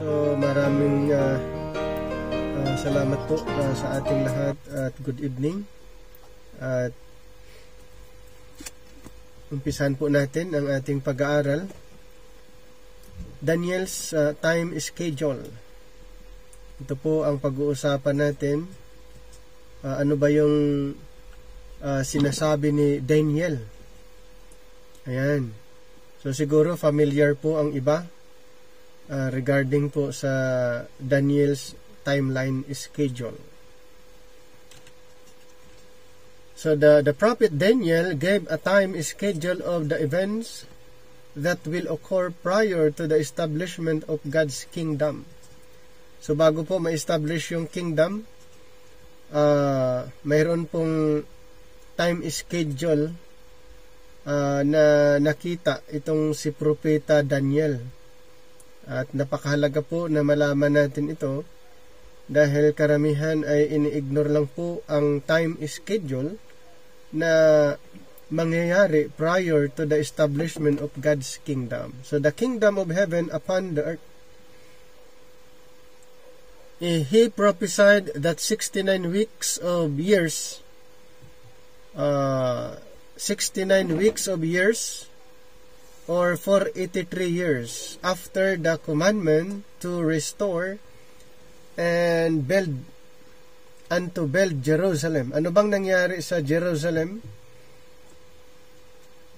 So maraming salamat po sa ating lahat at good evening. At umpisan po natin ang ating pag-aaral. Daniel's time schedule. Ito po ang pag-uusapan natin. Ano ba yung sinasabi ni Daniel? Ayan. So siguro familiar po ang iba regarding po sa Daniel's timeline schedule. So the prophet Daniel gave a time schedule of the events that will occur prior to the establishment of God's kingdom. So bago po ma-establish yung kingdom, mayroon pong time schedule na nakita itong si Propeta Daniel. At napakahalaga po na malaman natin ito dahil karamihan ay ini-ignore lang po ang time schedule na mangyayari prior to the establishment of God's kingdom. So the kingdom of heaven upon the earth. He prophesied that 69 weeks of years 69 weeks of years or 483 years after the commandment to restore and build Jerusalem. Ano bang nangyari sa Jerusalem?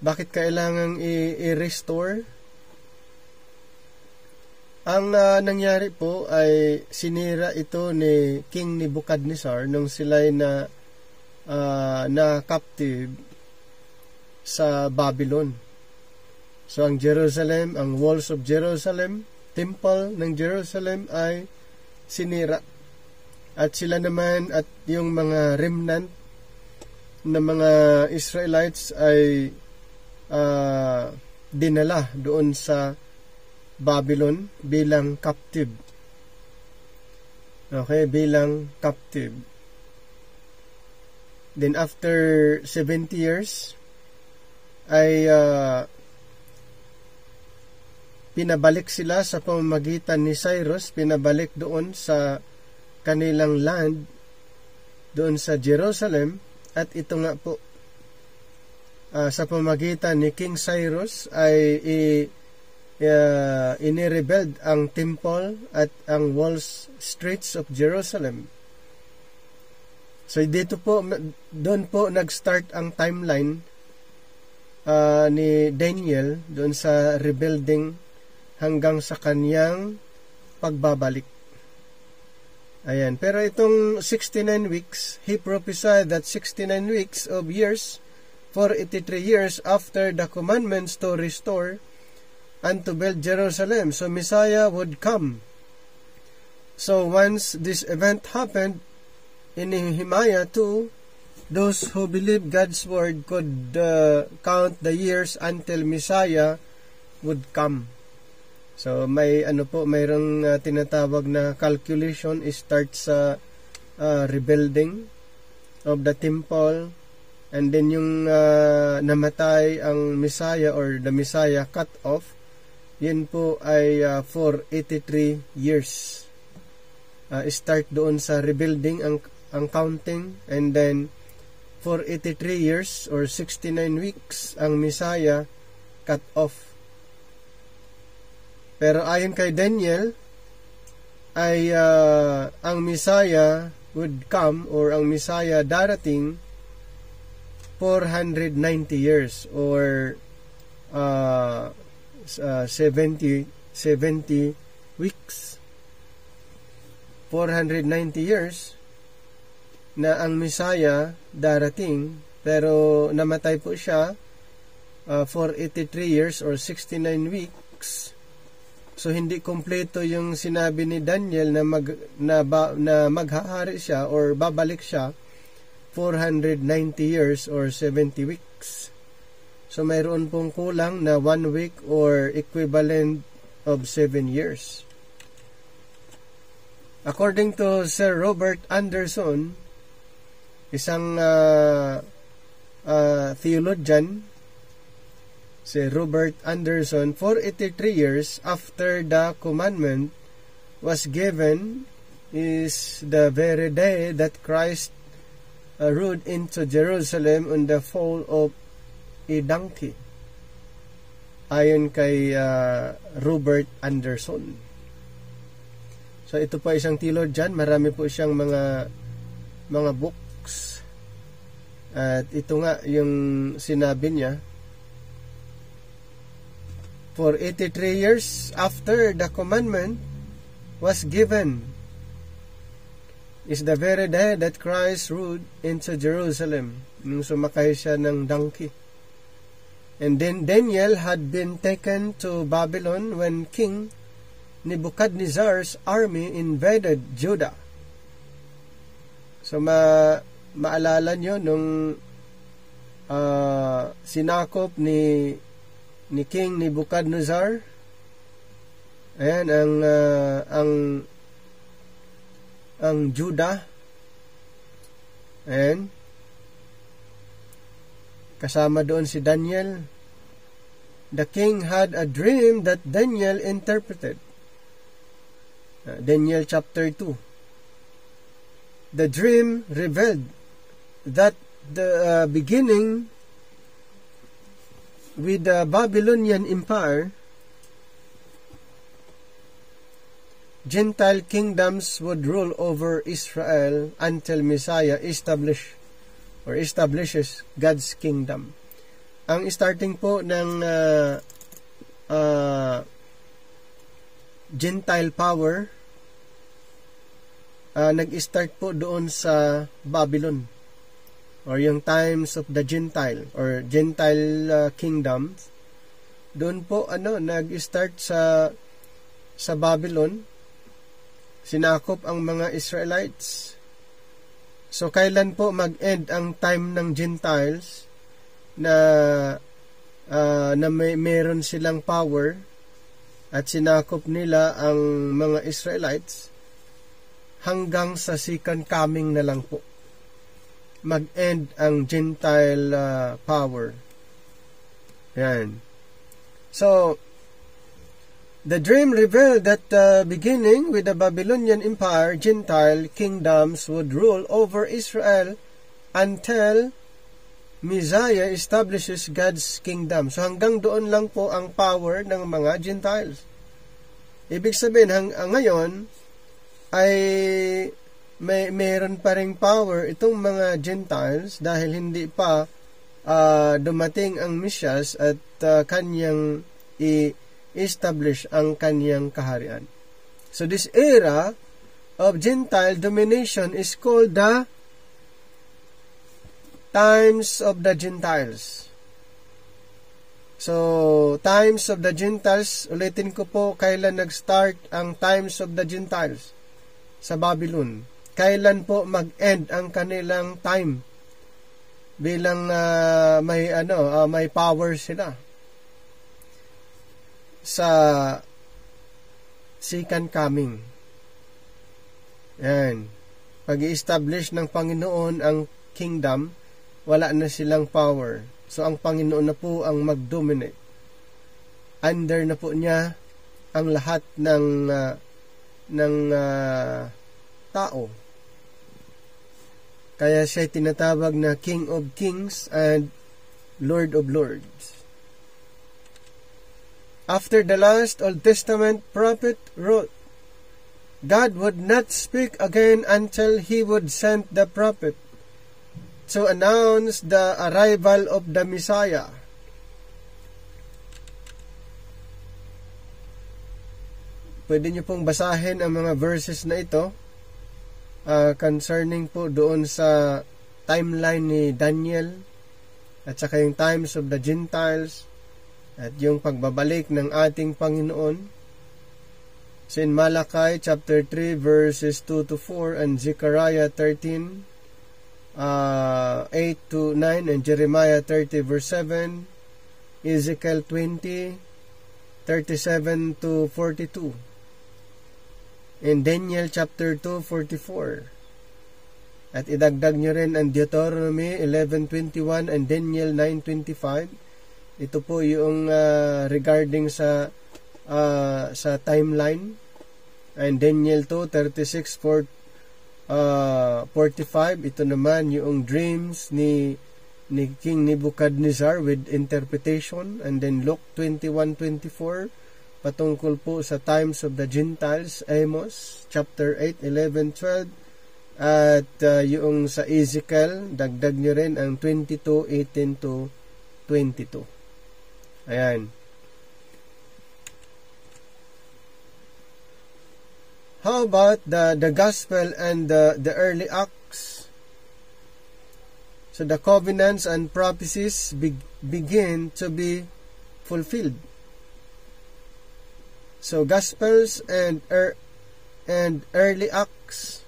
Bakit kailangang i-restore? Ang nangyari po ay sinira ito ni King Nebuchadnezzar nung sila'y na captive sa Babylon. So ang Jerusalem, ang walls of Jerusalem, temple ng Jerusalem ay sinira. At sila naman at yung mga remnant na mga Israelites ay dinala doon sa Babylon bilang captive. Okay, bilang captive. Then after 70 years ay pinabalik sila sa pamamagitan ni Cyrus, pinabalik doon sa kanilang land, doon sa Jerusalem. At ito nga po, sa pamamagitan ni King Cyrus ay inirebuild ang temple at ang walls, streets of Jerusalem. So dito po, doon po nag-start ang timeline ni Daniel doon sa rebuilding hanggang sa kanyang pagbabalik. Ayan. Pero itong 69 weeks, he prophesied that 69 weeks of years, 483 years after the commandments to restore and to build Jerusalem. So Messiah would come. So once this event happened, in Nehemiah 2, those who believe God's word could count the years until Messiah would come. So may mayroong tinatawag na calculation start sa rebuilding of the temple, and then yung namatay ang Messiah or the Messiah cut off, yun po ay for 83 years. Start doon sa rebuilding ang counting, and then for 83 years or 69 weeks ang Messiah cut off. Pero ayon kay Daniel ay ang Messiah would come or ang Messiah darating 490 years or 70 weeks. 490 years na ang Messiah darating, pero namatay po siya for 83 years or 69 weeks. So hindi kompleto yung sinabi ni Daniel na maghahari siya or babalik siya 490 years or 70 weeks. So mayroon pong kulang na 1 week or equivalent of 7 years. According to Sir Robert Anderson, isang theologian, si Robert Anderson, 483 years after the commandment was given is the very day that Christ rode into Jerusalem on the foal of a donkey. Ayon kay Robert Anderson. So ito po isang theologian dyan. Marami po siyang mga books. At ito nga yung sinabi niya. For 83 years after the commandment was given is the very day that Christ rode into Jerusalem nung sumakay siya ng donkey. And then Daniel had been taken to Babylon when King Nebuchadnezzar's army invaded Judah. So maalala nyo nung sinakop ni King Nebuchadnezzar, ayan ang Judah, ayan, kasama doon si Daniel. The king had a dream that Daniel interpreted. Daniel chapter 2. The dream revealed that the beginning with the Babylonian Empire, Gentile kingdoms would rule over Israel until Messiah establishes God's kingdom. Ang starting po ng Gentile power, nag-start po doon sa Babylon, or yung times of the Gentile or Gentile kingdoms. Doon po nag-start sa Babylon, sinakop ang mga Israelites. So kailan po mag-end ang time ng Gentiles na meron silang power at sinakop nila ang mga Israelites? Hanggang sa second coming na lang po mag-end ang Gentile power. Yan. So the dream revealed that beginning with the Babylonian Empire, Gentile kingdoms would rule over Israel until Messiah establishes God's kingdom. So hanggang doon lang po ang power ng mga Gentiles. Ibig sabihin, ngayon ay mayroon pa ring power itong mga Gentiles dahil hindi pa dumating ang Mesias at kanyang i-establish ang kanyang kaharian. So this era of Gentile domination is called the times of the Gentiles. So, times of the Gentiles, ulitin ko po, kailan nag-start ang times of the Gentiles sa Babylon? Kailan po mag-end ang kanilang time bilang may power sila? Sa second coming. Yan. Pag-i-establish ng Panginoon ang kingdom, wala na silang power. So, ang Panginoon na po ang mag-dominate. Under na po niya ang lahat ng tao. Kaya siya tinatawag na King of Kings and Lord of Lords. After the last Old Testament prophet wrote, God would not speak again until He would send the prophet to announce the arrival of the Messiah. Pwede niyo pong basahin ang mga verses na ito concerning po doon sa timeline ni Daniel at saka yung times of the Gentiles at yung pagbabalik ng ating Panginoon. So in Malachi chapter 3 verses 2 to 4 and Zechariah 13 8 to 9 and Jeremiah 30 verse 7, Ezekiel 20 37 to 42. In Daniel chapter 2, 44. At idagdag nyo rin ang Deuteronomy 11:21 and Daniel 9:25. Ito po yung regarding sa timeline. And Daniel 2:36-45, ito naman yung dreams ni King Nebuchadnezzar with interpretation. And then Luke 21:24, patungkol po sa times of the Gentiles. Amos chapter 8, 11, 12. At yung sa Ezekiel, dagdag nyo rin ang 22:18-22. Ayan. How about the gospel and the early acts? So the covenants and prophecies begin to be fulfilled. So gospels and early acts.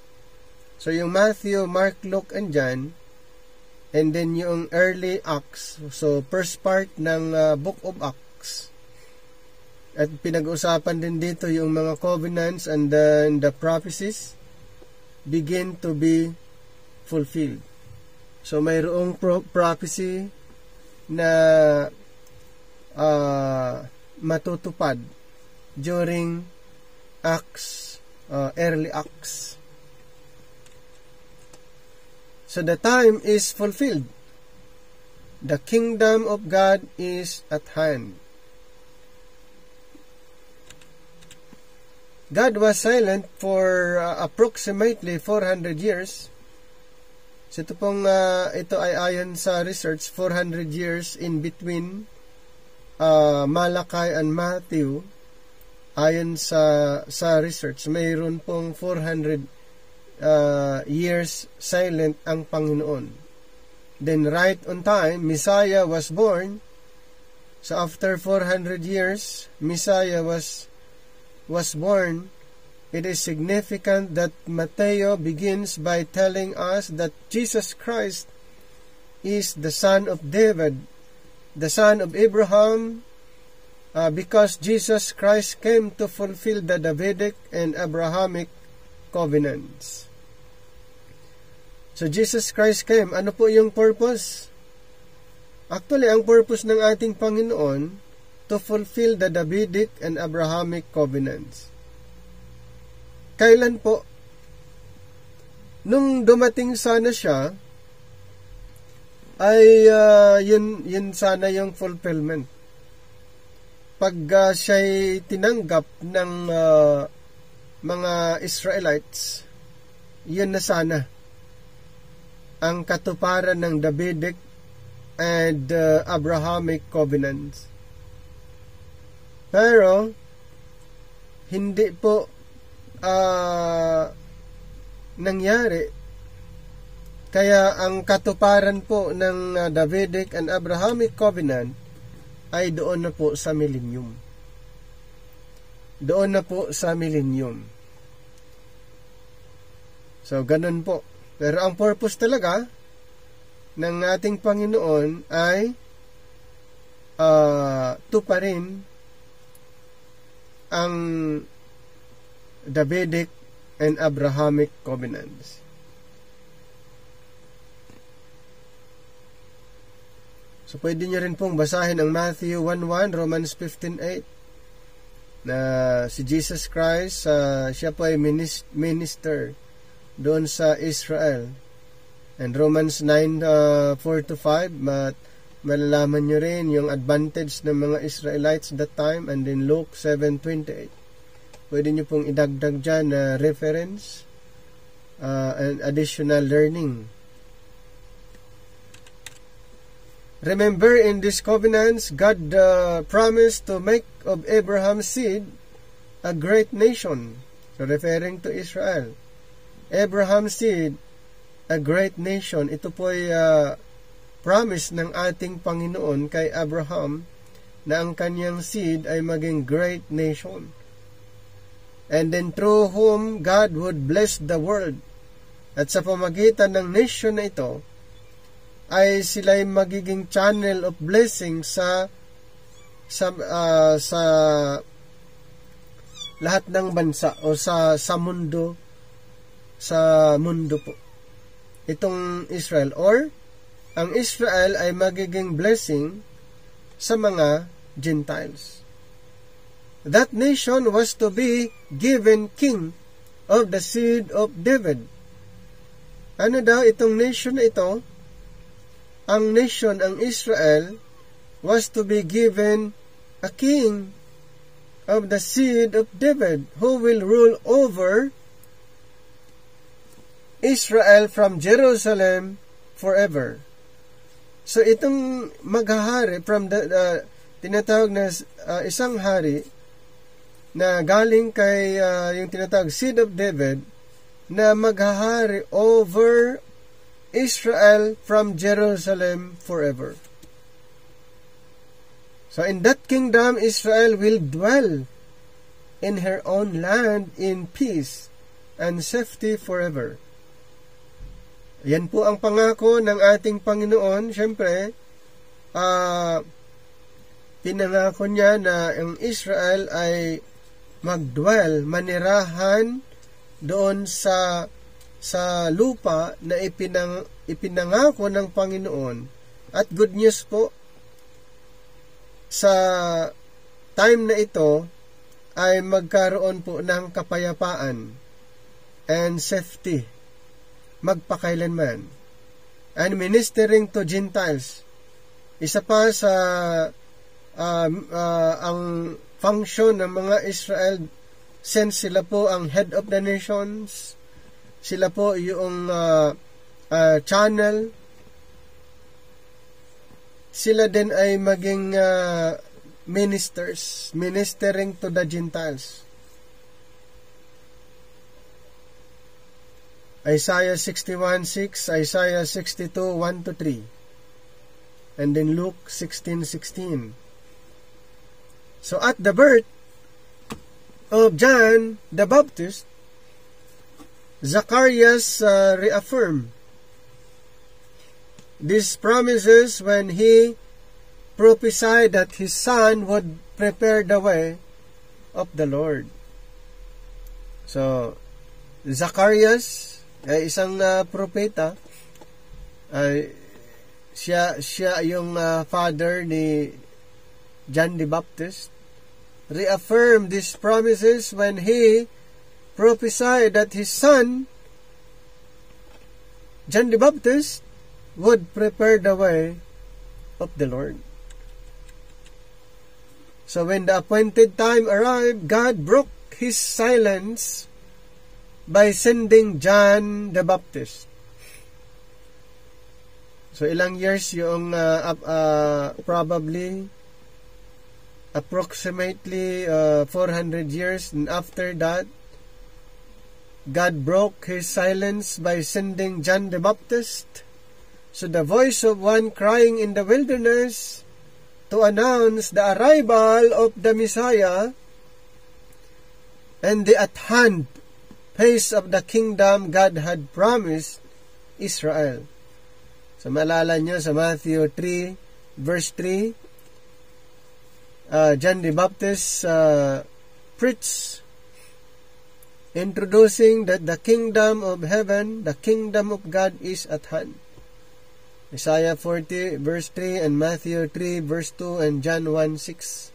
So yung Matthew, Mark, Luke, and John, and then yung early acts. So first part ng book of Acts. At pinag-usapan din dito yung mga covenants and then the prophecies begin to be fulfilled. So mayroong prophecy na matutupad during Acts, early Acts. So the time is fulfilled. The kingdom of God is at hand. God was silent for approximately 400 years. So ito ay ayon sa research, 400 years in between Malachi and Matthew. Ayon sa research, mayroon pong 400 years silent ang Panginoon. Then right on time, Messiah was born. So after 400 years, Messiah was born. It is significant that Matthew begins by telling us that Jesus Christ is the son of David, the son of Abraham, because Jesus Christ came to fulfill the Davidic and Abrahamic covenants. So Jesus Christ came. Ano po yung purpose? Actually, ang purpose ng ating Panginoon to fulfill the Davidic and Abrahamic covenants. Kailan po? Nung dumating sana siya, ay yun sana yung fulfillment. Pag siya'y tinanggap ng mga Israelites, yun na sana ang katuparan ng Davidic and Abrahamic covenants. Pero hindi po nangyari. Kaya ang katuparan po ng Davidic and Abrahamic covenant ay doon na po sa millennium. Doon na po sa millennium. So ganun po. Pero ang purpose talaga ng ating Panginoon ay tuparin ang Davidic and Abrahamic covenants. So pwede nyo rin pong basahin ang Matthew 1:1, Romans 15:8, na si Jesus Christ, siya po ay minister doon sa Israel. And Romans 9:4-5, malalaman nyo rin yung advantage ng mga Israelites that time. And then Luke 7:28. Pwede nyo pong idagdag dyan na reference and additional learning. Remember, in these covenants, God promised to make of Abraham's seed a great nation. So referring to Israel. Abraham's seed, a great nation. Ito po ay promise ng ating Panginoon kay Abraham na ang kanyang seed ay maging great nation. And then through whom God would bless the world. At sa pamagitan ng nation na ito, ay sila'y magiging channel of blessing sa lahat ng bansa o sa mundo, po. Itong Israel, or ang Israel ay magiging blessing sa mga Gentiles. that nation was to be given king of the seed of David. Ano daw itong nation na ito? Ang nation, ang Israel, was to be given a king of the seed of David who will rule over Israel from Jerusalem forever. So itong maghahari from the tinatawag na isang hari na galing kay yung tinatawag seed of David na maghahari over Israel from Jerusalem forever. So in that kingdom, Israel will dwell in her own land in peace and safety forever. Yan po ang pangako ng ating Panginoon. Siyempre, pinangako niya na ang Israel ay magdwell, manirahan doon sa lupa na ipinangako ng Panginoon. At good news po, sa time na ito ay magkaroon po ng kapayapaan and safety magpakailanman. And ministering to Gentiles. Isa pa sa ang function ng mga Israel, since sila po ang head of the nations, sila po yung channel, sila din ay maging ministers, ministering to the Gentiles. Isaiah 61:6, Isaiah 62:1-3, and then Luke 16:16. So at the birth of John the Baptist, Zacharias reaffirmed these promises when he prophesied that his son would prepare the way of the Lord. So, Zacharias ay isang propeta. Siya yung father ni John the Baptist. Reaffirmed these promises when he prophesied that his son, John the Baptist, would prepare the way of the Lord. So when the appointed time arrived, God broke His silence by sending John the Baptist. So ilang years yung probably approximately 400 years, and after that God broke His silence by sending John the Baptist. So the voice of one crying in the wilderness to announce the arrival of the Messiah and the at-hand pace of the kingdom God had promised Israel. So maalala nyo sa Matthew 3 verse 3, John the Baptist preached introducing that the kingdom of heaven, the kingdom of God is at hand. Isaiah 40 verse 3 and Matthew 3 verse 2 and John 1:6.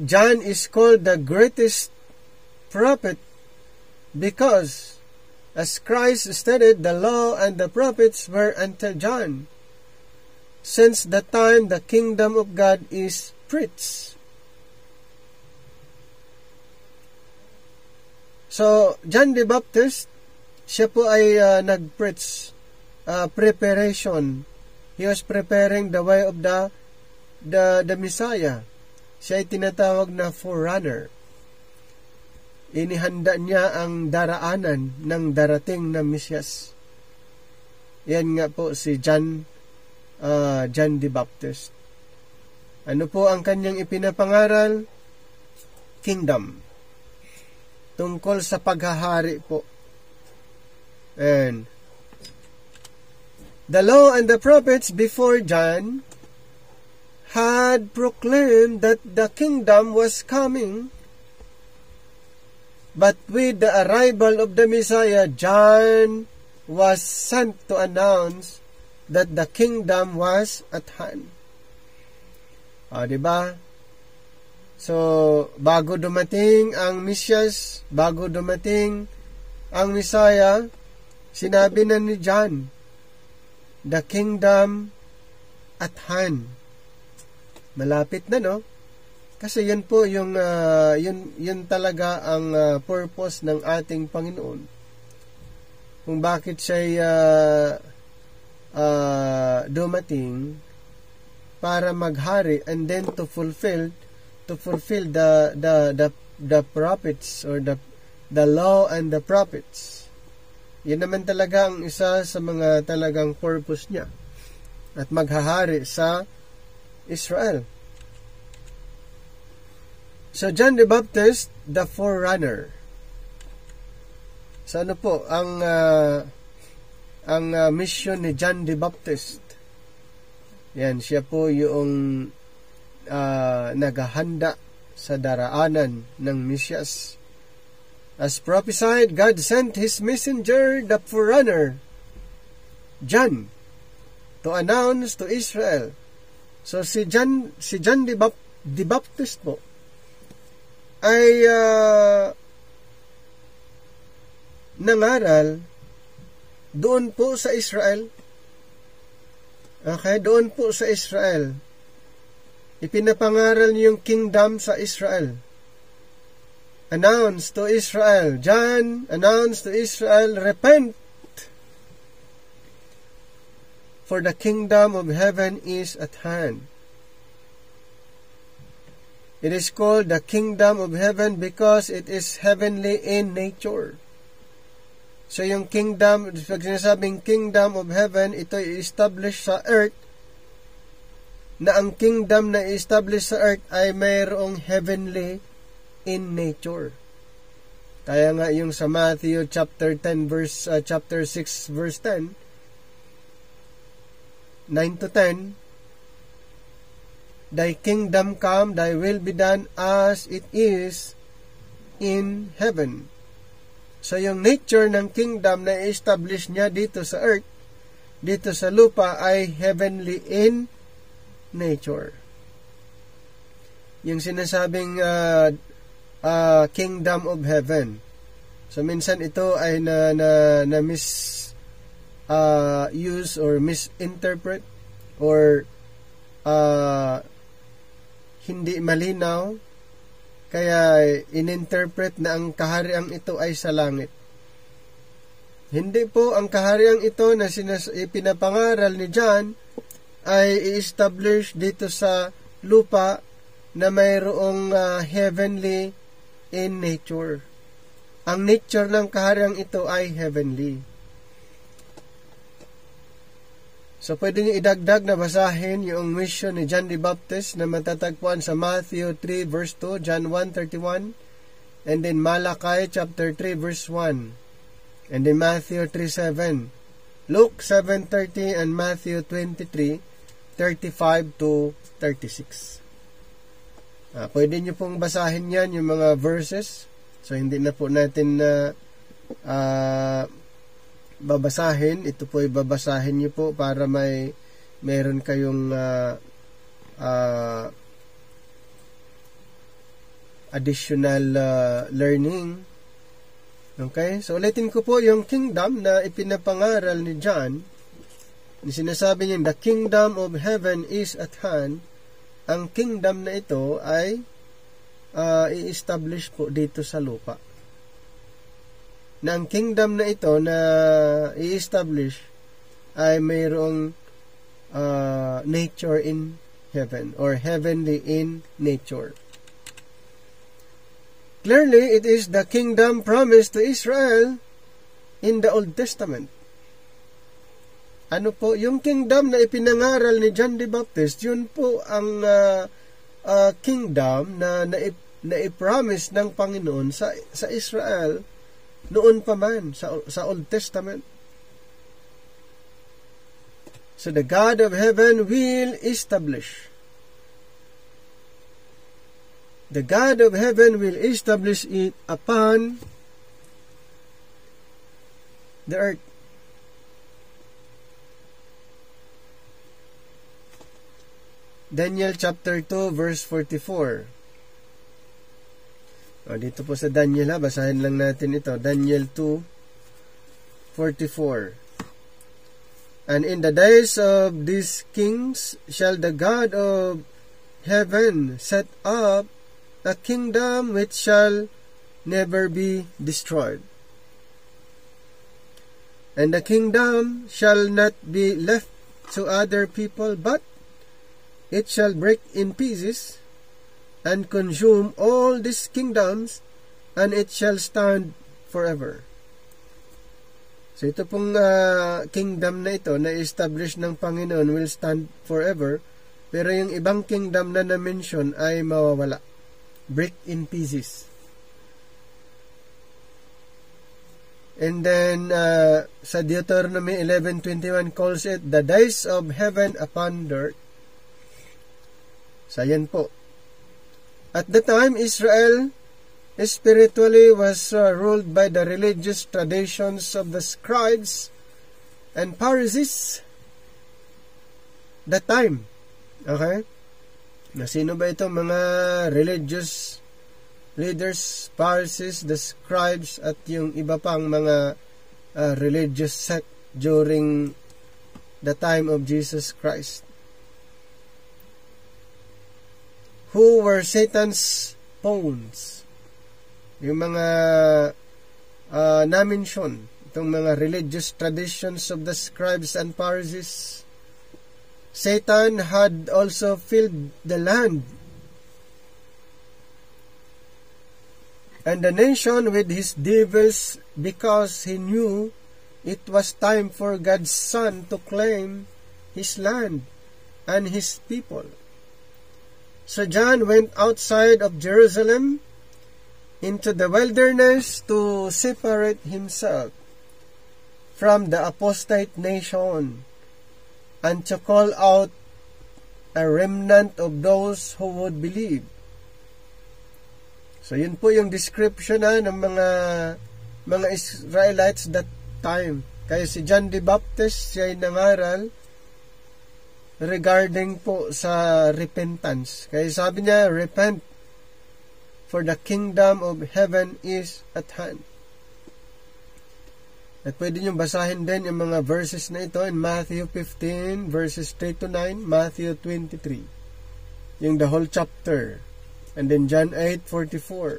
John is called the greatest prophet because, as Christ stated, the law and the prophets were until John. Since the time the kingdom of God is preached. So, John the Baptist, siya po ay nag-preach preparation. He was preparing the way of the Messiah. Siya ay tinatawag na forerunner. Inihanda niya ang daraanan ng darating na Mesiyas. Yan nga po si John the Baptist. Ano po ang kanyang ipinapangaral? Kingdom. Tungkol sa paghahari po. And the law and the prophets before John had proclaimed that the kingdom was coming. But with the arrival of the Messiah, John was sent to announce that the kingdom was at hand. Diba? So, bago dumating ang Mesyas, bago dumating ang Messiah, sinabi na ni John, the kingdom at hand. Malapit na, no? Kasi yun po yung yun talaga ang purpose ng ating Panginoon. Kung bakit siya dumating para maghari and then to fulfill the prophets or the law and the prophets. Yun naman talaga ang isa sa mga talagang purpose niya. At maghahari sa Israel. So, John the Baptist, the forerunner. So, ano po, ang mission ni John the Baptist. Yan, siya po yung naghahanda sa daraanan ng Mesyas. As prophesied, God sent His messenger, the forerunner, John, to announce to Israel. So, si John the Baptist po, ay nangaral doon po sa Israel. Okay, doon po sa Israel. Ipinapangaral niyo yung kingdom sa Israel. Announce to Israel. John announced to Israel, repent, for the kingdom of heaven is at hand. It is called the kingdom of heaven because it is heavenly in nature. So yung kingdom, pag sinasabing kingdom of heaven, ito i-establish sa earth, na ang kingdom na i-establish sa earth ay mayroong heavenly in nature. Kaya nga yung sa Matthew chapter 6 verse 10, 9 to 10, Thy kingdom come, thy will be done as it is in heaven. So yung nature ng kingdom na i-establish niya dito sa earth, dito sa lupa, ay heavenly in nature. Yung sinasabing kingdom of heaven. So minsan ito ay na use or misinterpret or hindi malinaw, kaya ininterpret na ang kahariang ito ay sa langit. Hindi po, ang kahariang ito na ipinapangaral ni John ay i-establish dito sa lupa na mayroong heavenly in nature. Ang nature ng kahariang ito ay heavenly. So, pwede nyo idagdag na basahin yung mission ni John the Baptist na matatagpuan sa Matthew 3 verse 2, John 1:31, and then Malachi chapter 3 verse 1, and then Matthew 3:7, Luke 7:30, and Matthew 23:35 to 36. Pwede nyo pong basahin yan, yung mga verses. So, hindi na po natin babasahin. Ito po ay babasahin niyo po para meron kayong additional learning. Okay? So, ulitin ko po yung kingdom na ipinapangaral ni John. Sinasabi niya, the kingdom of heaven is at hand. Ang kingdom na ito ay i-establish po dito sa lupa. Na ang kingdom na ito na i-establish ay mayroong nature in heaven or heavenly in nature. Clearly, it is the kingdom promised to Israel in the Old Testament. Ano po? Yung kingdom na ipinangaral ni John the Baptist, yun po ang kingdom na i-promise ng Panginoon sa Israel noon pa man, sa Old Testament. So the God of heaven will establish. The God of heaven will establish it upon the earth. Daniel chapter 2 verse 44. Dito po sa Daniel, basahin lang natin ito. Daniel 2:44. And in the days of these kings shall the God of heaven set up a kingdom which shall never be destroyed. And the kingdom shall not be left to other people, but it shall break in pieces and consume all these kingdoms, and it shall stand forever. So ito pong kingdom na ito na establish ng Panginoon will stand forever, pero yung ibang kingdom na na-mention ay mawawala. Break in pieces. And then sa Deuteronomy 11:21 calls it the days of heaven upon earth. So yan po. At the time, Israel spiritually was ruled by the religious traditions of the scribes and Pharisees. The time. Okay? Na sino ba itong mga religious leaders, Pharisees, the scribes, at yung iba pang mga religious sect during the time of Jesus Christ? Who were Satan's pawns? Yung mga na-mention, itong mga religious traditions of the scribes and Pharisees. Satan had also filled the land and the nation with his devils, because he knew it was time for God's Son to claim his land and his people. So John went outside of Jerusalem into the wilderness to separate himself from the apostate nation and to call out a remnant of those who would believe. So yun po yung description ng mga Israelites that time. Kaya si John the Baptist, siya ay nangaral regarding po sa repentance. Kaya sabi niya, repent, for the kingdom of heaven is at hand. At pwede nyo basahin din yung mga verses na ito in Matthew 15 verses 3-9, Matthew 23, yung the whole chapter, and then John 8:44,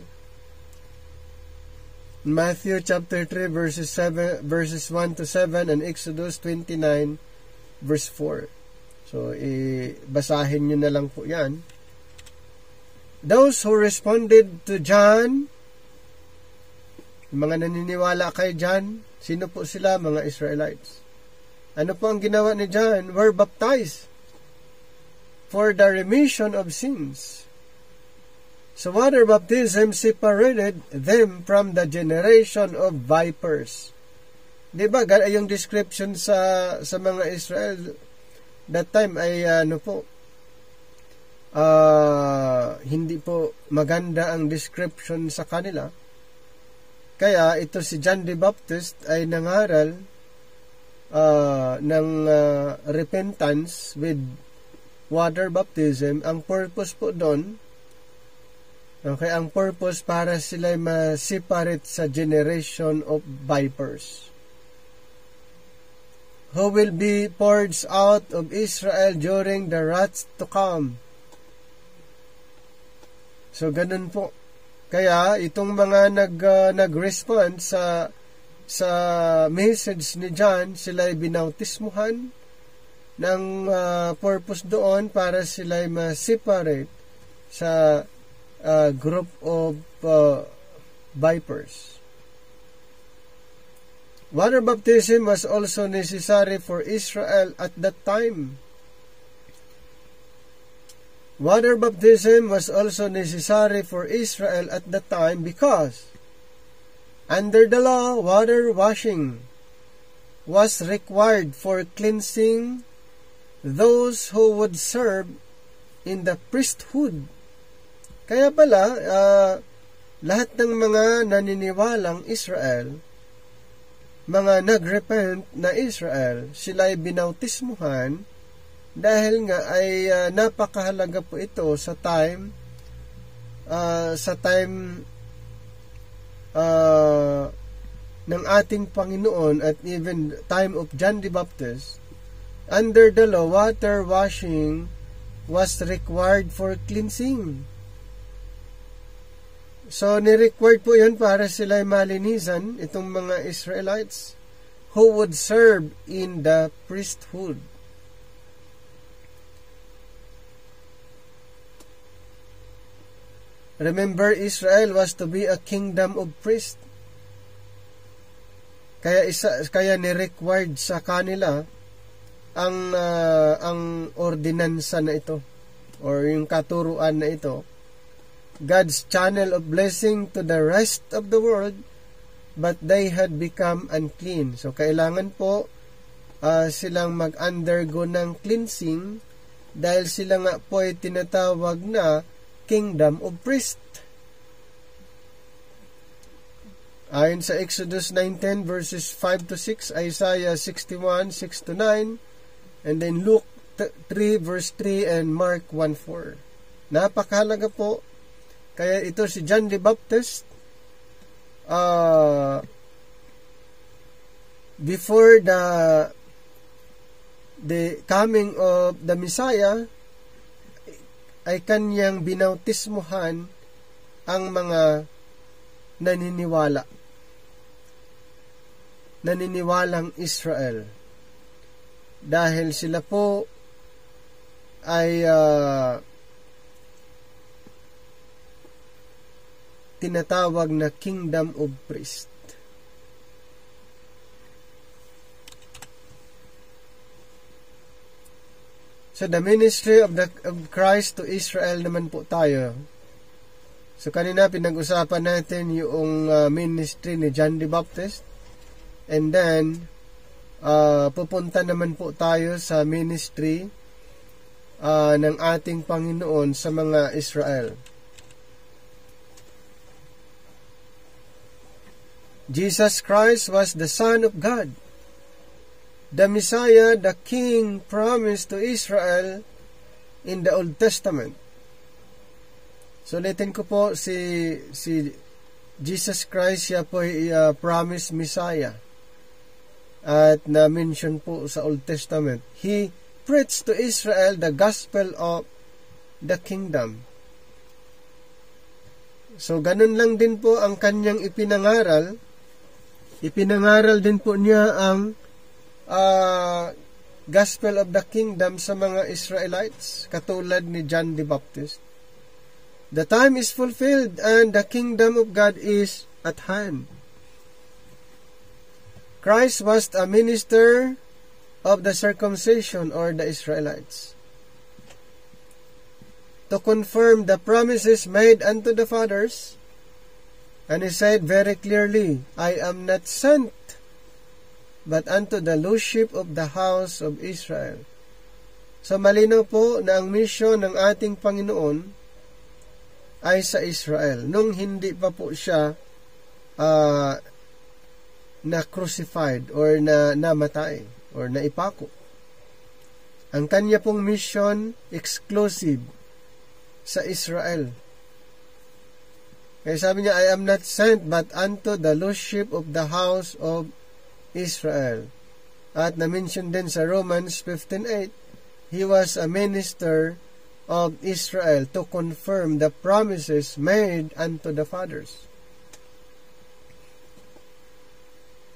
Matthew chapter 3 verses 1-7, and Exodus 29 verse 4. So basahin nyo na lang po yan. Those who responded to John, yung mga naniniwala kay John, sino po sila? Mga Israelites. Ano po ang ginawa ni John? Were baptized for the remission of sins. So water baptism separated them from the generation of vipers. Diba, yung description sa mga Israel that time ay hindi po maganda ang description sa kanila. Kaya ito si John the Baptist ay nangaral ng repentance with water baptism. Ang purpose po doon, okay, ang purpose para sila ma-separate sa generation of vipers who will be purged out of Israel during the wrath to come. So ganun po. Kaya itong mga nag-respond sa message ni John, sila ay binautismuhan ng purpose doon para sila ay ma-separate sa group of vipers. Water baptism was also necessary for Israel at that time. Water baptism was also necessary for Israel at that time because under the law, water washing was required for cleansing those who would serve in the priesthood. Kaya pala, lahat ng mga naniniwalang Israel, mga nagrepent na Israel, sila ay binautismuhan dahil nga ay napakahalaga po ito sa time ng ating Panginoon at even time of John the Baptist, under the law, water washing was required for cleansing. So, ni-required po yun para sila'y malinisan, itong mga Israelites who would serve in the priesthood. Remember, Israel was to be a kingdom of priests. Kaya ni-required sa kanila ang ordinansa na ito or yung katuruan na ito, God's channel of blessing to the rest of the world, but they had become unclean. So kailangan po silang mag-undergo ng cleansing dahil sila nga po ay tinatawag na kingdom of priests. Ayon sa Exodus 19 verses 5 to 6, Isaiah 61, 6 to 9, and then Luke 3 verse 3 and Mark 1:4. Napakahalaga po. Kaya ito si John the Baptist, before the coming of the Messiah, ay kanyang binautismuhan ang mga naniniwalang Israel. Dahil sila po ay tinatawag na kingdom of priests. So the ministry of Christ to Israel naman po tayo. So kanina pinag-usapan natin yung ministry ni John the Baptist, and then pupunta naman po tayo sa ministry ng ating Panginoon sa mga Israel. Jesus Christ was the Son of God, the Messiah, the King promised to Israel in the Old Testament. So ulitin ko po, si Jesus Christ, siya po ay promised Messiah at na-mention po sa Old Testament. He preached to Israel the gospel of the kingdom. So ganun lang din po ang kanyang ipinangaral. Ipinangaral din po niya ang gospel of the kingdom sa mga Israelites, katulad ni John the Baptist. The time is fulfilled and the kingdom of God is at hand. Christ was a minister of the circumcision or the Israelites, to confirm the promises made unto the fathers. And he said very clearly, I am not sent but unto the lordship of the house of Israel. So malinaw po na ang mission ng ating Panginoon ay sa Israel. Nung hindi pa po siya na-crucified or na namatay or naipako. Ang kanya pong mission exclusive sa Israel. Kaya sabi niya, I am not sent but unto the lordship of the house of Israel. At na-mention din sa Romans 15:8, he was a minister of Israel to confirm the promises made unto the fathers.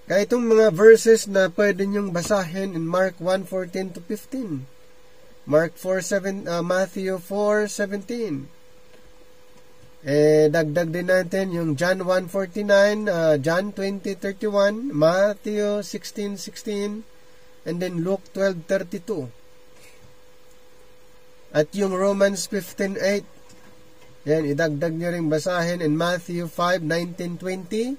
Kaya itong mga verses na pwede niyong basahin in Mark 1:14 to 15, Matthew 4:17, dagdag din natin yung John 1:49, John 20:31, Matthew 16:16, and then Luke 12:32. At yung Romans 15:8, yan, idagdag nyo rin basahin in Matthew 5:19-20,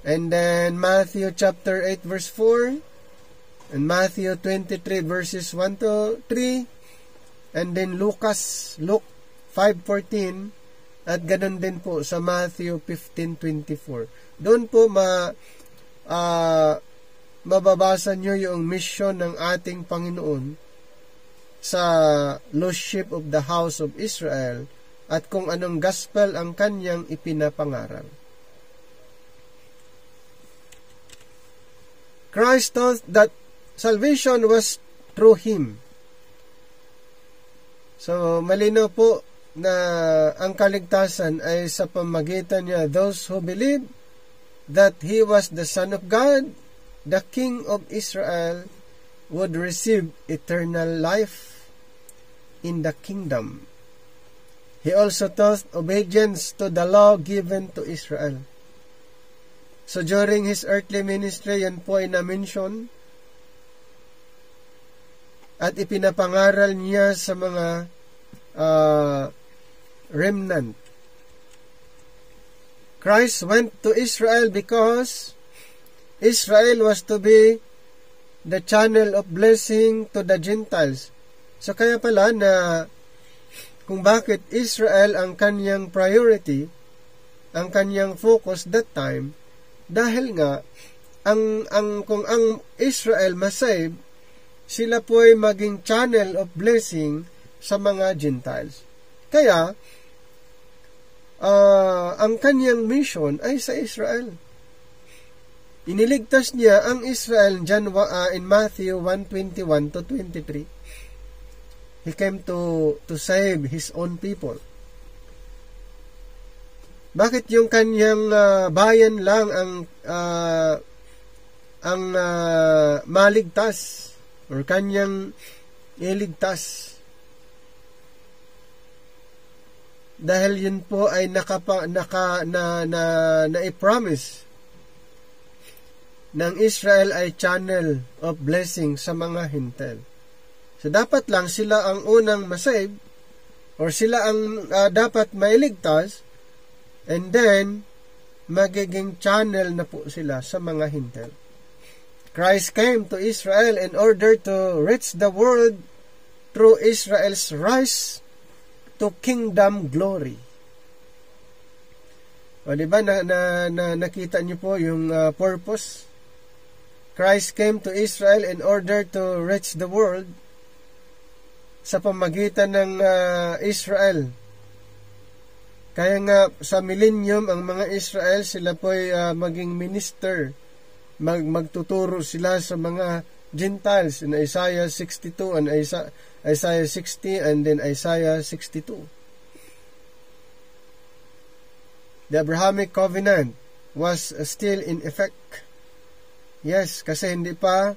and then Matthew chapter 8 verse 4, and Matthew 23 verses 1 to 3, and then Luke 5:14, at ganun din po sa Matthew 15:24. Doon po mababasa nyo yung mission ng ating Panginoon sa lordship of the house of Israel at kung anong gospel ang kanyang ipinapangaral. Christ taught that salvation was through Him. So, malinaw po na ang kaligtasan ay sa pamagitan niya. Those who believe that He was the Son of God, the King of Israel, would receive eternal life in the kingdom. He also taught obedience to the law given to Israel. So during His earthly ministry, yan po ay na-mention at ipinapangaral niya sa mga remnant. Christ went to Israel because Israel was to be the channel of blessing to the Gentiles. So kaya pala na kung bakit Israel ang kanyang priority, ang kanyang focus that time, dahil nga kung ang Israel masave, sila po ay maging channel of blessing sa mga Gentiles. Kaya ang kanyang mission ay sa Israel. Iniligtas niya ang Israel in Matthew 1:21 to 23. He came to save His own people. Bakit yung kanyang bayan lang ang maligtas or kanyang iligtas? Dahil yun po ay na-promise ng Israel ay channel of blessing sa mga hintel. So, dapat lang sila ang unang masave or sila ang dapat mailigtas and then magiging channel na po sila sa mga hintel. Christ came to Israel in order to reach the world through Israel's rise to kingdom glory. O, diba nakita niyo po yung purpose? Christ came to Israel in order to reach the world sa pamagitan ng Israel. Kaya nga sa millennium, ang mga Israel, sila po ay maging minister. Magtuturo sila sa mga Gentiles in Isaiah 62 and Isaiah 60 and then Isaiah 62. The Abrahamic covenant was still in effect. Yes, kasi hindi pa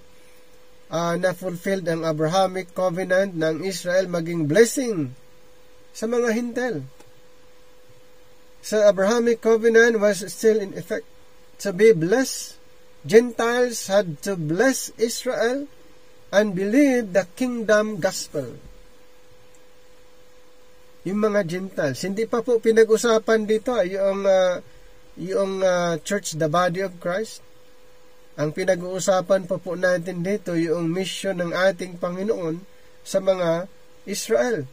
na-fulfilled ang Abrahamic covenant ng Israel maging blessing sa mga hintel. So, Abrahamic covenant was still in effect. To be blessed, Gentiles had to bless Israel and believe the kingdom gospel. Yung mga Gentiles, hindi pa po pinag-usapan dito yung church, the body of Christ. Ang pinag-uusapan pa po natin dito yung mission ng ating Panginoon sa mga Israel.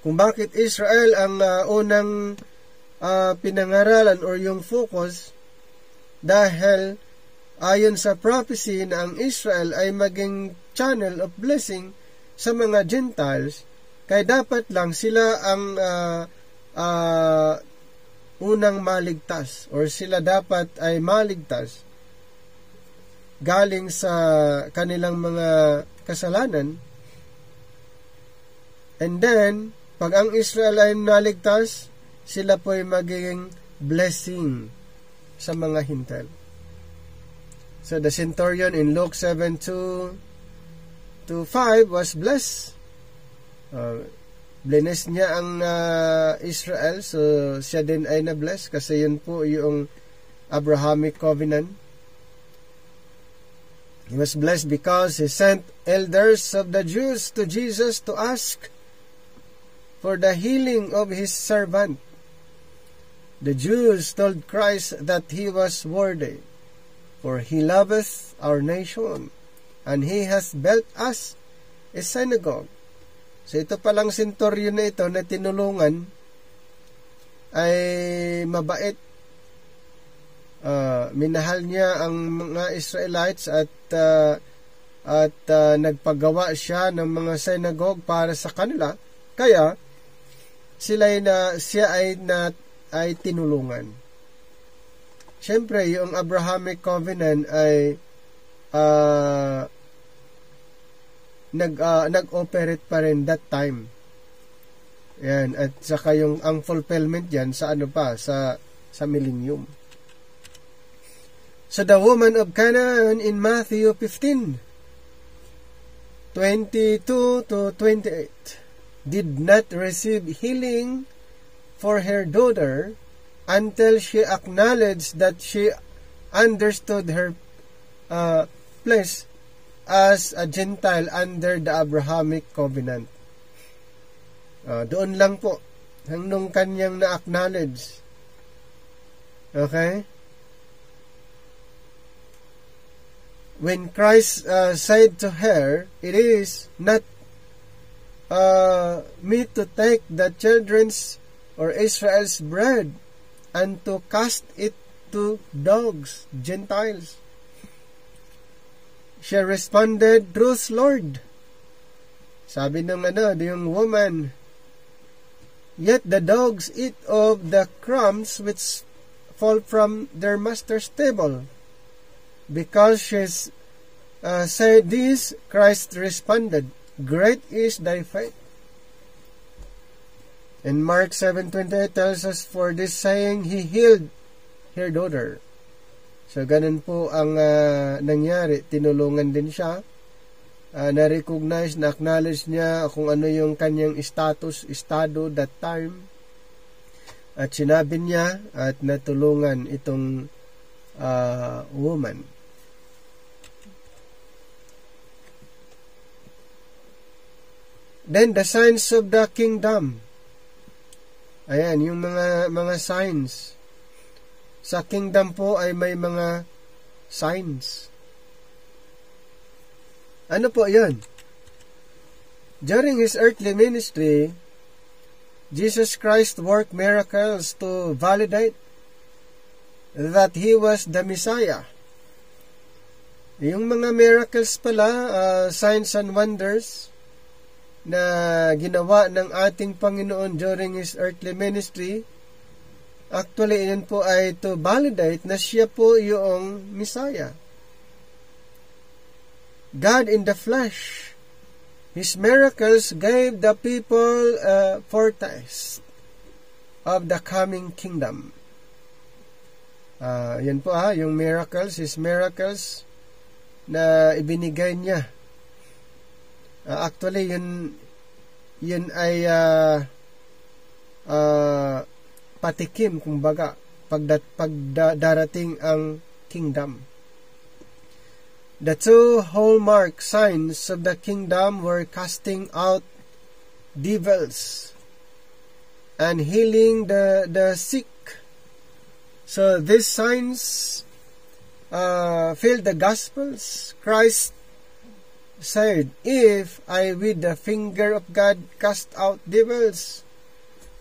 Kung bakit Israel ang unang pinangaralan or yung focus, dahil ayon sa prophecy na ang Israel ay maging channel of blessing sa mga Gentiles, kaya dapat lang sila ang unang maligtas or sila dapat ay maligtas galing sa kanilang mga kasalanan. And then, pag ang Israel ay naligtas, sila po ay magiging blessing sa mga hintel. So, the centurion in Luke 7:2-5 was blessed. Bless niya ang Israel, so siya din ay na-bless kasi yun po yung Abrahamic covenant. He was blessed because he sent elders of the Jews to Jesus to ask for the healing of his servant. The Jews told Christ that he was worthy, for he loveth our nation, and he has built us a synagogue. So ito palang centurion na ito na tinulungan ay mabait. Minahal niya ang mga Israelites at nagpagawa siya ng mga synagogue para sa kanila. Kaya siya ay tinulungan. Siyempre, yung Abrahamic covenant ay nag-operate pa rin that time. Yan, at saka ang fulfillment yan sa sa millennium. So the woman of Canaan in Matthew 15:22 to 28 did not receive healing for her daughter until she acknowledged that she understood her place as a Gentile under the Abrahamic covenant. Doon lang po, nung kanyang na-acknowledge. Okay? When Christ said to her, "It is not me to take the children's or Israel's bread and to cast it to dogs," Gentiles. She responded, "Truth, Lord." Sabi ng yung woman, "Yet the dogs eat of the crumbs which fall from their master's table." Because she said this, Christ responded, "Great is thy faith." And Mark 7:28 tells us, "For this saying, he healed her daughter." So, ganun po ang nangyari. Tinulungan din siya. Na-recognize, na-acknowledge niya kung ano yung kanyang estado that time. At sinabi niya at natulungan itong woman. Then, the signs of the kingdom. Ayan, yung mga signs. Sa kingdom po ay may mga signs. Ano po yun? During His earthly ministry, Jesus Christ worked miracles to validate that He was the Messiah. Yung mga miracles pala, signs and wonders, na ginawa ng ating Panginoon during His earthly ministry, actually, yun po ay to validate na siya po yung Messiah. God in the flesh. His miracles gave the people a foretaste of the coming kingdom. Yan po yung miracles, His miracles na ibinigay niya. Actually, yun ay patikim, kumbaga, pagdarating ang kingdom. The two hallmark signs of the kingdom were casting out devils and healing the sick. So these signs fill the Gospels. Christ said, "If I with the finger of God cast out devils,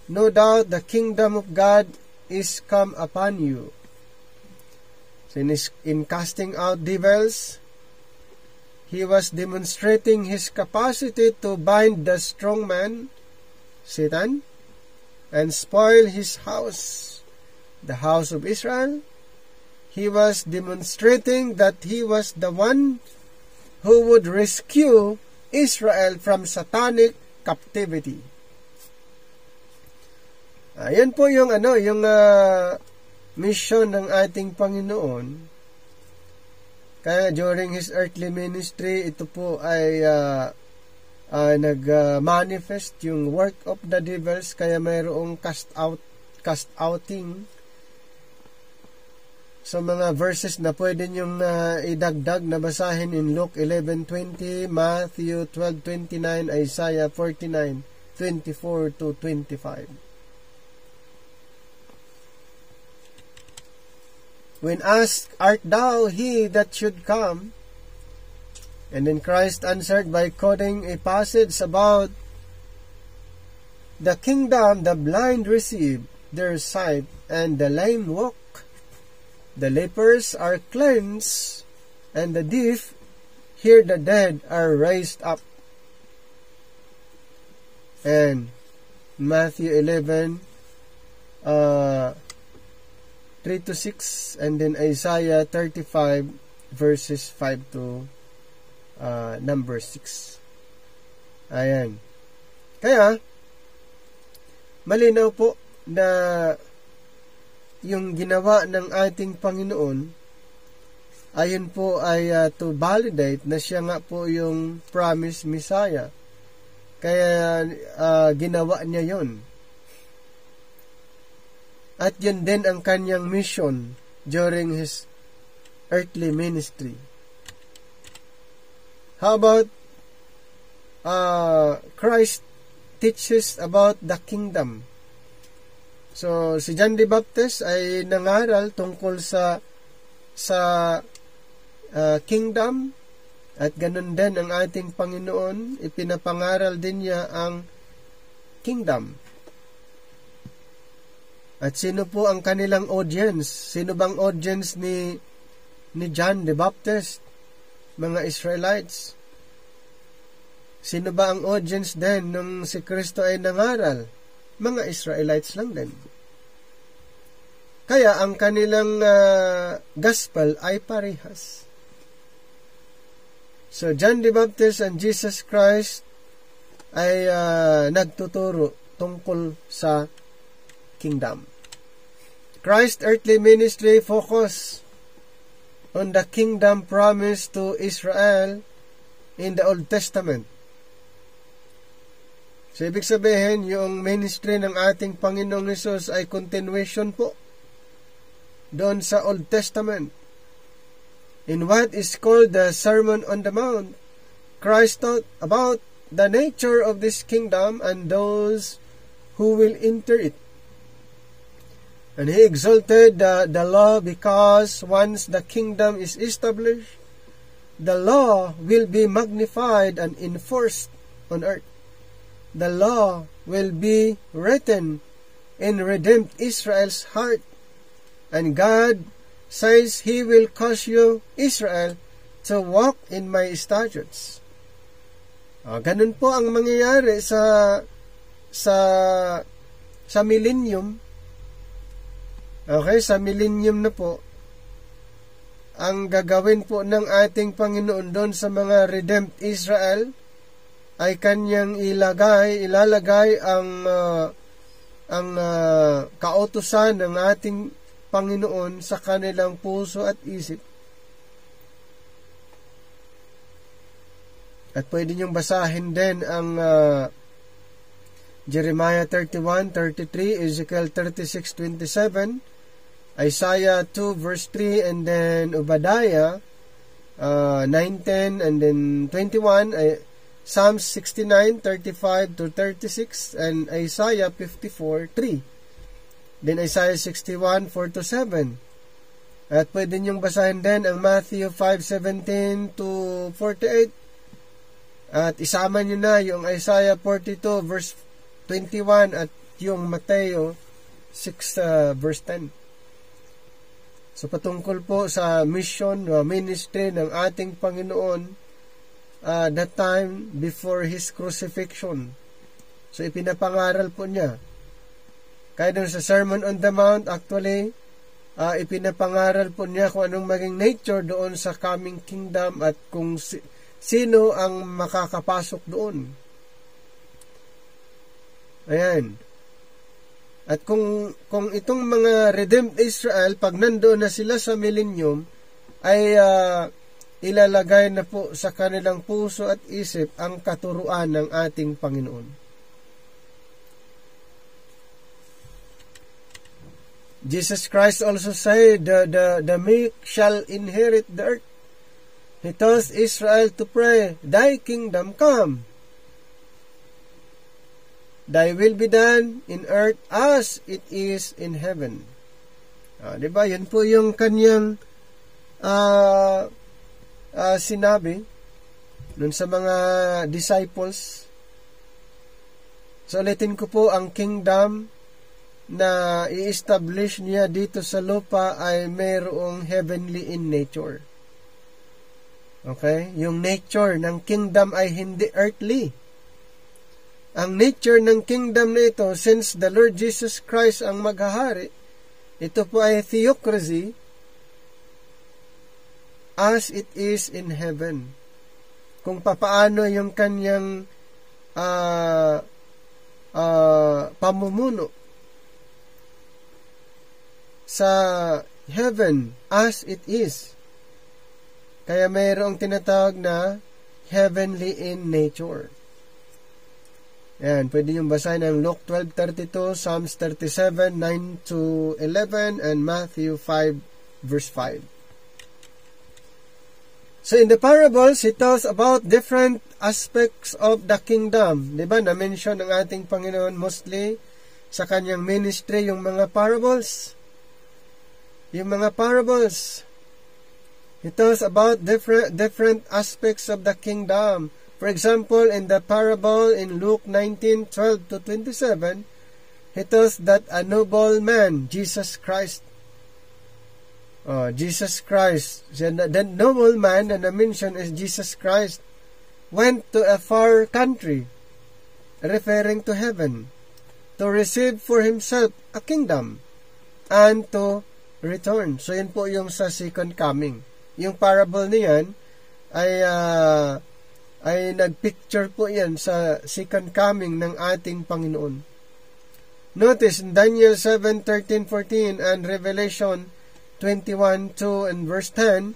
no doubt the kingdom of God is come upon you." So in casting out devils, He was demonstrating His capacity to bind the strong man, Satan, and spoil his house, the house of Israel. He was demonstrating that He was the one who would rescue Israel from satanic captivity. Ayan po yung mission ng ating Panginoon. Kaya during His earthly ministry, ito po ay nag-manifest yung work of the devils, kaya mayroong cast outing. So mga verses na pwede niyong idagdag na basahin in Luke 11:20, Matthew 12:29, Isaiah 49:24 to 25. When asked, "Art thou he that should come?" And then Christ answered by quoting a passage about the kingdom, the blind receive their sight, and the lame walk. The lepers are cleansed, and the deaf hear, the dead are raised up. And Matthew 11, 3 to 6, and then Isaiah 35, verses 5 to number 6. Ayan. Kaya, malinaw po na yung ginawa ng ating Panginoon, ayon po ay to validate na siya nga po yung promised Messiah. Kaya ginawa niya yon. At yun din ang kanyang mission during his earthly ministry. How about Christ teaches about the kingdom? So, si John the Baptist ay nangaral tungkol sa kingdom, at ganun din ang ating Panginoon, ipinapangaral din niya ang kingdom. At sino po ang kanilang audience? Sino bang audience ni John the Baptist? Mga Israelites. Sino ba ang audience din nung si Kristo ay nangaral? Mga Israelites lang din. Kaya ang kanilang gospel ay parehas. So John the Baptist and Jesus Christ ay nagtuturo tungkol sa kingdom. Christ's earthly ministry focused on the kingdom promised to Israel in the Old Testament. So, ibig sabihin, yung ministry ng ating Panginoong Hesus ay continuation po doon sa Old Testament. In what is called the Sermon on the Mount, Christ taught about the nature of this kingdom and those who will enter it. And he exalted the law because once the kingdom is established, the law will be magnified and enforced on earth. The law will be written in redeemed Israel's heart. And God says He will cause you, Israel, to walk in my statutes. Ganun po ang mangyayari sa millennium. Okay, sa millennium na po, ang gagawin po ng ating Panginoon doon sa mga redeemed Israel ay kanyang ilalagay ang kautusan ng ating Panginoon sa kanilang puso at isip. At pwede niyong basahin din ang Jeremiah 31:33, Ezekiel 36:27, Isaiah 2 verse 3, and then Obadiah 9:10, and then 21, Psalms 69:35 to 36, and Isaiah 54:3. Then Isaiah 61:4 to 7. At pwede niyong basahin din ang Matthew 5:17 to 48. At isama niyo na yung Isaiah 42 verse 21 at yung Mateo 6 verse 10. So patungkol po sa mission, ministry ng ating Panginoon that time before His crucifixion. So ipinapangaral po niya. Kaya doon sa Sermon on the Mount, actually, ipinapangaral po niya kung anong maging nature doon sa coming kingdom at kung sino ang makakapasok doon. Ayan. At kung itong mga redeemed Israel, pag nandoon na sila sa millennium, ay ilalagay na po sa kanilang puso at isip ang katuruan ng ating Panginoon. Jesus Christ also said, the meek shall inherit the earth. He tells Israel to pray, Thy kingdom come. Thy will be done in earth as it is in heaven. Diba? Yan po yung kanyang sinabi nun sa mga disciples. So, ulitin ko po, ang kingdom na i-establish niya dito sa lupa ay mayroong heavenly in nature. Okay? Yung nature ng kingdom ay hindi earthly. Ang nature ng kingdom na ito, since the Lord Jesus Christ ang maghahari, ito po ay theocracy. as it is in heaven. Kung papaano yung kanyang pamumuno sa heaven as it is. Kaya mayroong tinatawag na heavenly in nature. Yan, pwede niyong basahin ng Luke 12:32, Psalms 37, 9-11, and Matthew 5, verse 5. So in the parables, he tells about different aspects of the kingdom. Diba, na-mention ng ating Panginoon mostly sa kanyang ministry yung mga parables. Yung mga parables. He tells about different aspects of the kingdom. For example, in the parable in Luke 19:12-27, he tells that a noble man, Jesus Christ, the noble man na na-mention is Jesus Christ, went to a far country, referring to heaven, to receive for himself a kingdom, and to return. So, yun po yung sa second coming. Yung parable niyan ay nagpicture po yan sa second coming ng ating Panginoon. Notice in Daniel 7:13-14 and Revelation 21:2 and verse 10,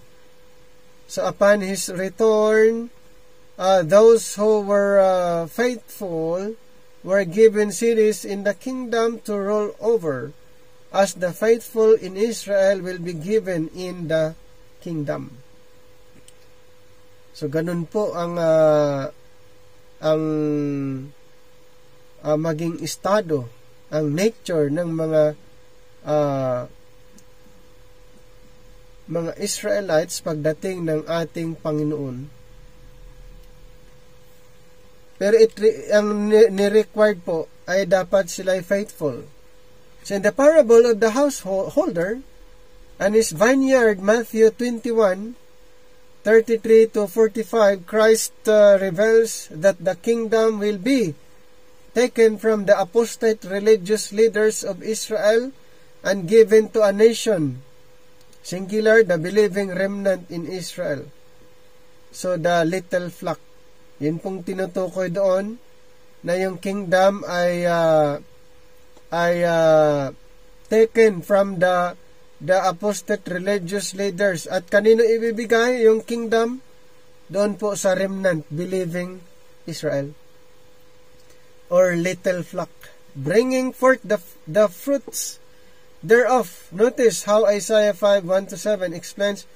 so upon his return, those who were faithful were given cities in the kingdom to rule over, as the faithful in Israel will be given in the kingdom. So ganun po ang maging estado, ang nature ng mga Israelites pagdating ng ating Panginoon. Pero ang ni-required po ay dapat sila faithful. So in the parable of the householder and his vineyard, Matthew 21:33-45, Christ reveals that the kingdom will be taken from the apostate religious leaders of Israel and given to a nation, singular, the believing remnant in Israel. So, the little flock. Yun pong tinutukoy doon na yung kingdom ay taken from the apostate religious leaders. At kanino ibibigay yung kingdom? Doon po sa remnant, believing Israel. Or little flock. Bringing forth the fruits thereof. Notice how Isaiah 5:1-7 explains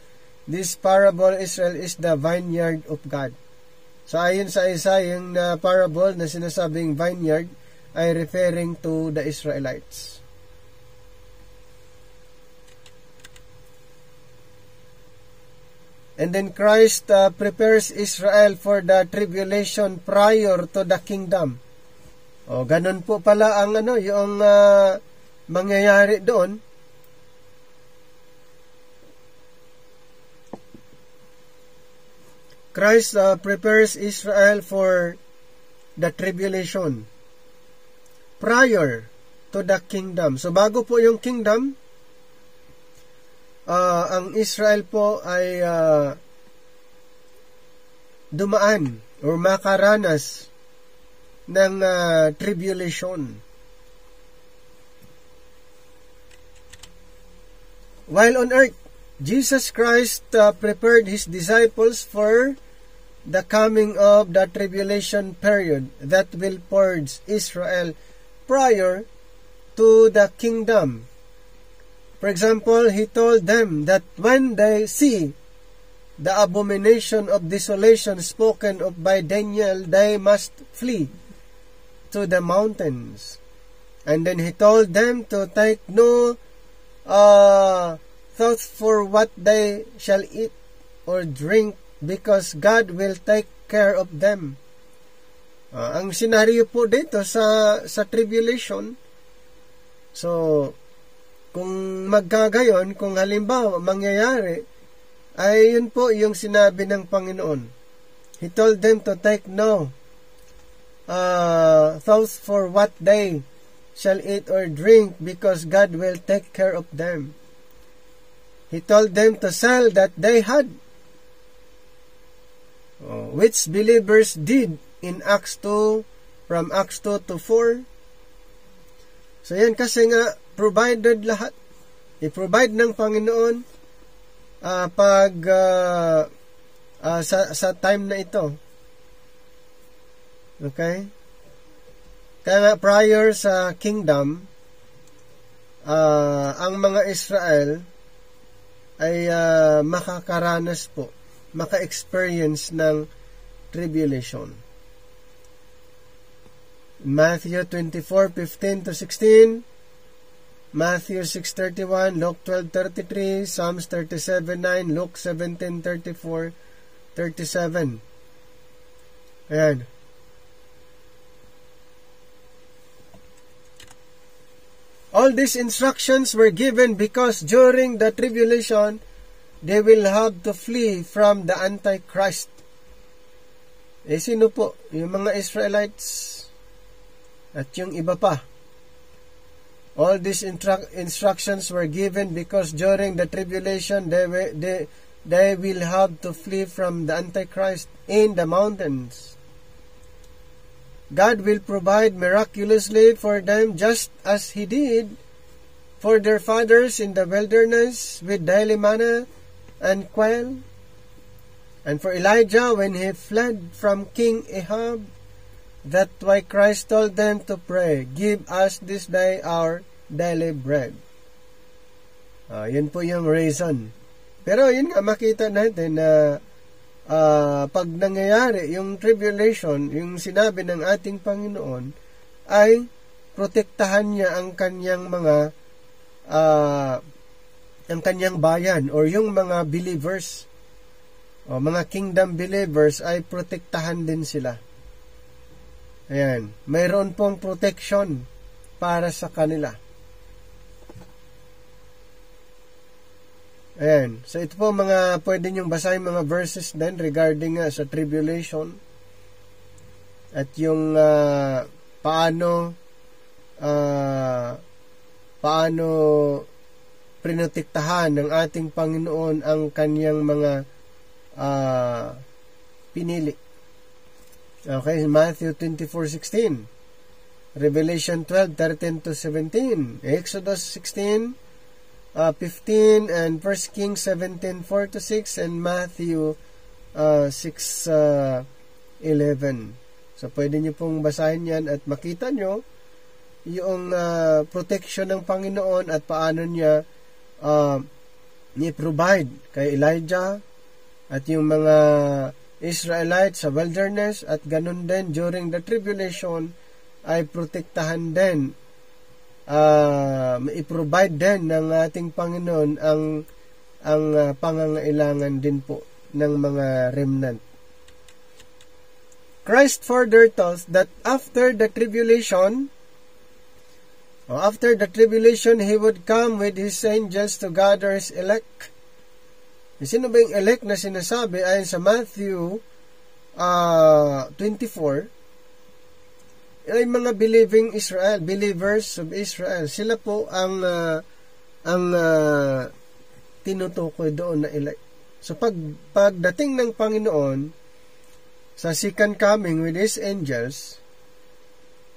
this parable. Israel is the vineyard of God. So ayon sa Isaiah, yung parable na sinasabing vineyard ay referring to the Israelites. And then Christ prepares Israel for the tribulation prior to the kingdom. O ganun po pala ang yung mangyayari doon. Christ prepares Israel for the tribulation prior to the kingdom. So bago po yung kingdom, ang Israel po ay dumaan o makaranas ng tribulation. While on earth, Jesus Christ prepared His disciples for the coming of the tribulation period that will purge Israel prior to the kingdom. For example, He told them that when they see the abomination of desolation spoken of by Daniel, they must flee to the mountains. And then He told them to take no thoughts for what they shall eat or drink, because God will take care of them. Ang senaryo po dito sa tribulation, so kung magkagayon, kung halimbawa mangyayari, ay yun po yung sinabi ng Panginoon. He told them to take no thoughts for what they shall eat or drink, because God will take care of them. He told them to sell that they had which believers did in Acts 2, from Acts 2 to 4. So yan, kasi nga, provided lahat. I-provide ng Panginoon sa time na ito. Okay? Kaya nga, prior sa kingdom, ang mga Israel ay makakaranas po, maka-experience ng tribulation. Matthew 24:15 to 16, Matthew 6:31, Luke 12:33, Psalms 37:9, Luke 17:34, 37. Ayan. All these instructions were given because during the tribulation, they will have to flee from the Antichrist. Sino po? Yung mga Israelites at yung iba pa. All these instructions were given because during the tribulation, they will have to flee from the Antichrist in the mountains. God will provide miraculously for them just as He did for their fathers in the wilderness with daily manna and quail. And for Elijah when he fled from King Ahab, that's why Christ told them to pray, "Give us this day our daily bread." Yun po yung reason. Pero yun nga, makita natin na pag nangyayari yung tribulation, yung sinabi ng ating Panginoon, ay protektahan niya ang kanyang mga ang kanyang bayan or yung mga believers o mga kingdom believers ay protektahan din sila. Ayan, mayroon pong protection para sa kanila. Ayan. So, ito po mga pwede niyong basahin mga verses din regarding sa tribulation at yung paano prinotektahan ng ating Panginoon ang kanyang mga pinili. Okay, Matthew 24:16, Revelation 12:13 to 17, Exodus 16:15 and 1 Kings 17:4 to 6 and Matthew 6:11. So pwede niyo pong basahin yan at makita nyo yung protection ng Panginoon at paano niya ni-provide kay Elijah at yung mga Israelites sa wilderness at ganun din during the tribulation ay protektahan din, i-provide din ng ating Panginoon ang pangangailangan din po ng mga remnant. Christ further tells that after the tribulation, He would come with His angels to gather His elect. Sino ba yung elect na sinasabi? Ayon sa Matthew 24, ay mga believers of Israel. Sila po ang tinutukoy doon na elect. So pagdating ng Panginoon sa second coming with His angels,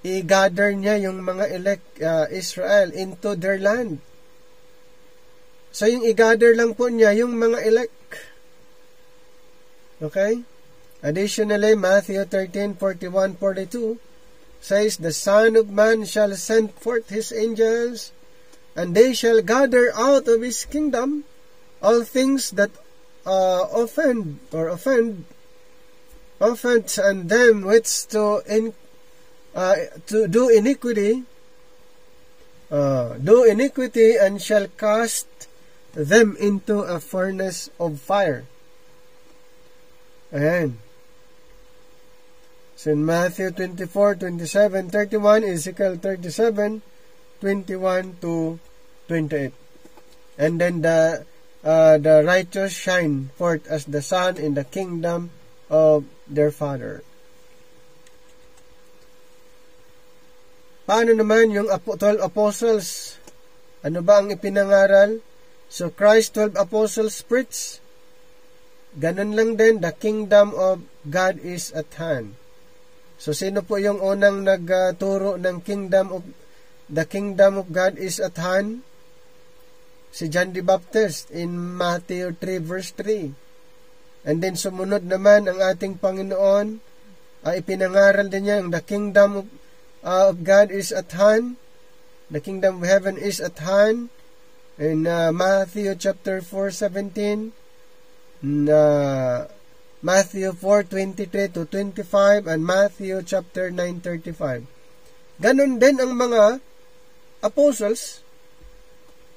i-gather niya yung mga elect Israel into their land. So yung i-gather lang po niya yung mga elect. Okay? Additionally, Matthew 13:41-42 says, "The Son of Man shall send forth His angels, and they shall gather out of His kingdom all things that offend and them which to do iniquity, and shall cast them into a furnace of fire." Ayan. So in Matthew 24:27-31, Ezekiel 37:21-28. And then the righteous shine forth as the sun in the kingdom of their Father. Paano naman yung 12 apostles? Ano ba ang ipinangaral? So Christ 12 apostles preach. Ganun lang din, the kingdom of God is at hand. So, sino po yung unang nagturo ng the kingdom of God is at hand? Si John the Baptist in Matthew 3 verse 3. And then sumunod naman ang ating Panginoon, ipinangaral din niya the kingdom of God is at hand. The kingdom of heaven is at hand. In Matthew chapter 4:17, Matthew 4:23 to 25, and Matthew chapter 9:35. Ganon din ang mga apostles,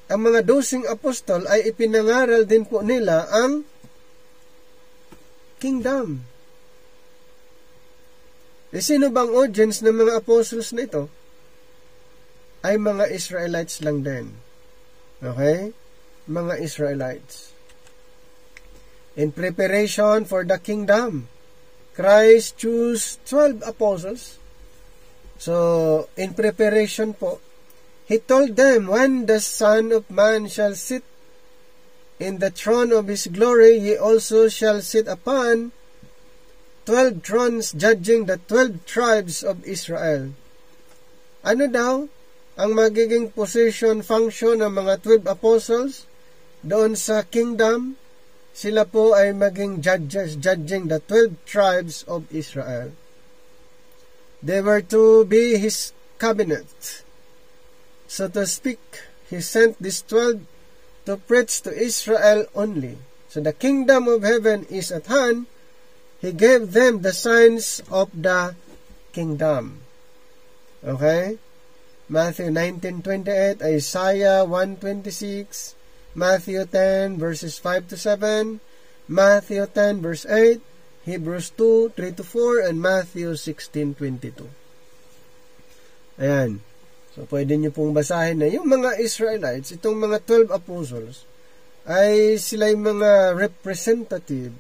ang mga 12 apostol ay ipinangaral din po nila ang kingdom. Sino bang audience ng mga apostles na ito? Ay mga Israelites lang din. Okay? Mga Israelites. In preparation for the kingdom, Christ chose 12 apostles. So, in preparation po, He told them, when the Son of Man shall sit in the throne of His glory, He also shall sit upon 12 thrones, judging the 12 tribes of Israel. Ano daw ang magiging position, function ng mga 12 apostles doon sa kingdom? Sila po ay maging judges, judging the 12 tribes of Israel. They were to be His cabinet. So to speak, He sent these 12 to preach to Israel only. So the kingdom of heaven is at hand. He gave them the signs of the kingdom. Okay? Matthew 19:28, Isaiah 1:26, Matthew 10 verses 5 to 7, Matthew 10 verse 8, Hebrews 2, 3 to 4, and Matthew 16:22. Ayan. So, pwede nyo pong basahin na yung mga Israelites, itong mga 12 apostles, ay sila'y mga representative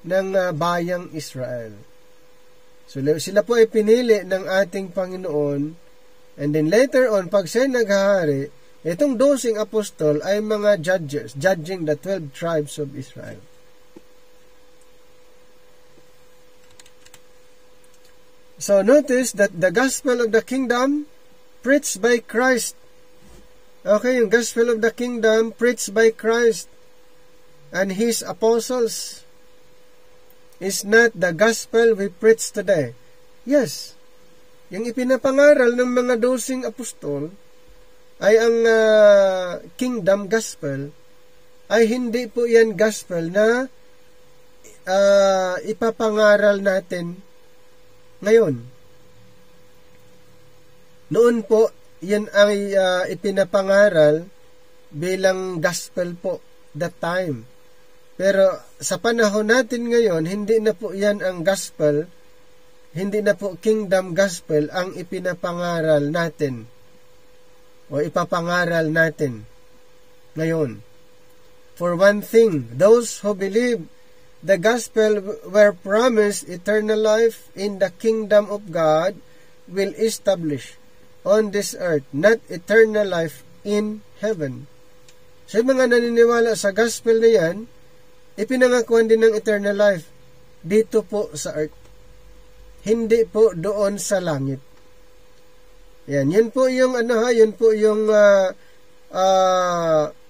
ng bayang Israel. So, sila po ay pinili ng ating Panginoon, and then later on, pag siya naghahari, itong 12 apostol ay mga judges, judging the 12 tribes of Israel. So notice that the gospel of the kingdom preached by Christ. Okay, yung gospel of the kingdom preached by Christ and His apostles is not the gospel we preach today. Yes, yung ipinapangaral ng mga 12 apostol ay ang kingdom gospel, ay hindi po yan gospel na ipapangaral natin ngayon. Noon po, yan ay ipinapangaral bilang gospel po that time. Pero sa panahon natin ngayon, hindi na po yan ang gospel, hindi na po kingdom gospel ang ipinapangaral natin o ipapangaral natin ngayon. For one thing, those who believe the gospel were promised eternal life in the kingdom of God will establish on this earth, not eternal life in heaven. Sa mga naniniwala sa gospel na yan, ipinangakuan din ng eternal life dito po sa earth. Hindi po doon sa langit. Yan, yun po yung yun po yung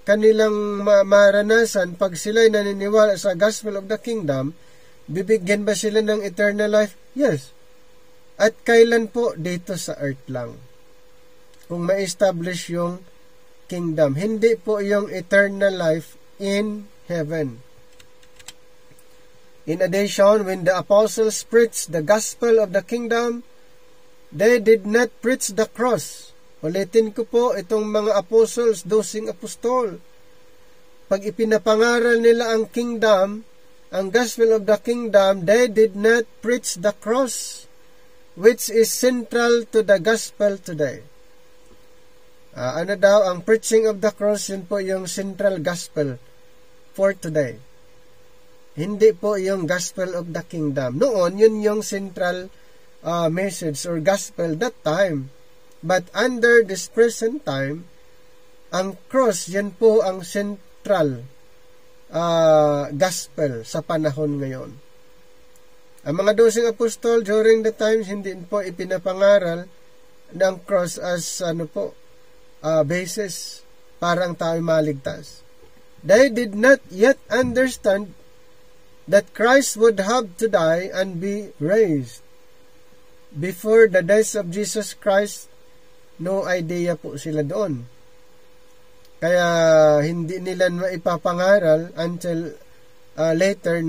kanilang maranasan pag sila'y naniniwala sa gospel of the kingdom. Bibigyan ba sila ng eternal life? Yes. At kailan po? Dito sa earth lang. Kung ma-establish yung kingdom. Hindi po yung eternal life in heaven. In addition, when the apostles preached the gospel of the kingdom, they did not preach the cross. Ulitin ko po, itong mga apostles, 12 apostol. Pag ipinapangaral nila ang kingdom, ang gospel of the kingdom, they did not preach the cross, which is central to the gospel today. Ang preaching of the cross, yun po yung central gospel for today. Hindi po yung gospel of the kingdom. Noon, yun yung central message or gospel that time. But under this present time, ang cross, yan po ang central gospel sa panahon ngayon. Ang mga 12 apostol during the times hindi po ipinapangaral ng cross as basis para ang tao maligtas. They did not yet understand that Christ would have to die and be raised. Before the death of Jesus Christ, no idea po sila doon. Kaya hindi nila maipapangaral until later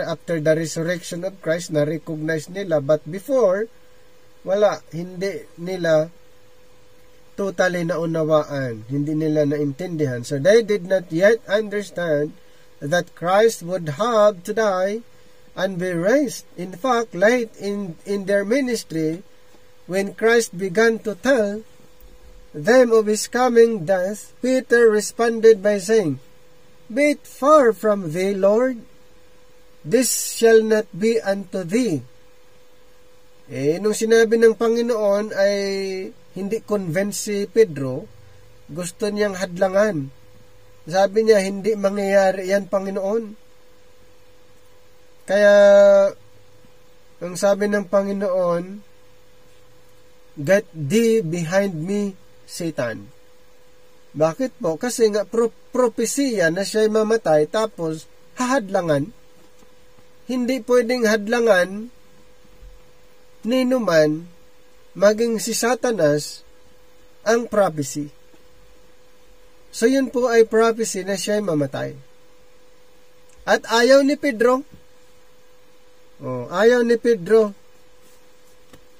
after the resurrection of Christ na recognize nila, but before wala, hindi nila totally naunawaan, hindi nila naintindihan. So they did not yet understand that Christ would have to die and be raised. In fact, late in their ministry, when Christ began to tell them of his coming death, Peter responded by saying, "Be it far from thee, Lord, this shall not be unto thee." Nung sinabi ng Panginoon ay hindi convinced si Pedro, gusto niyang hadlangan. Sabi niya, hindi mangyayari yan, Panginoon. Kaya, ang sabi ng Panginoon, "Get thee behind me, Satan." Bakit po? Kasi nga propesiya na siya'y mamatay tapos hahadlangan. Hindi pwedeng hadlangan ninuman maging si Satanas ang prophecy. So yun po ay prophecy na siya'y mamatay. At ayaw ni Pedro. Ayaw ni Pedro.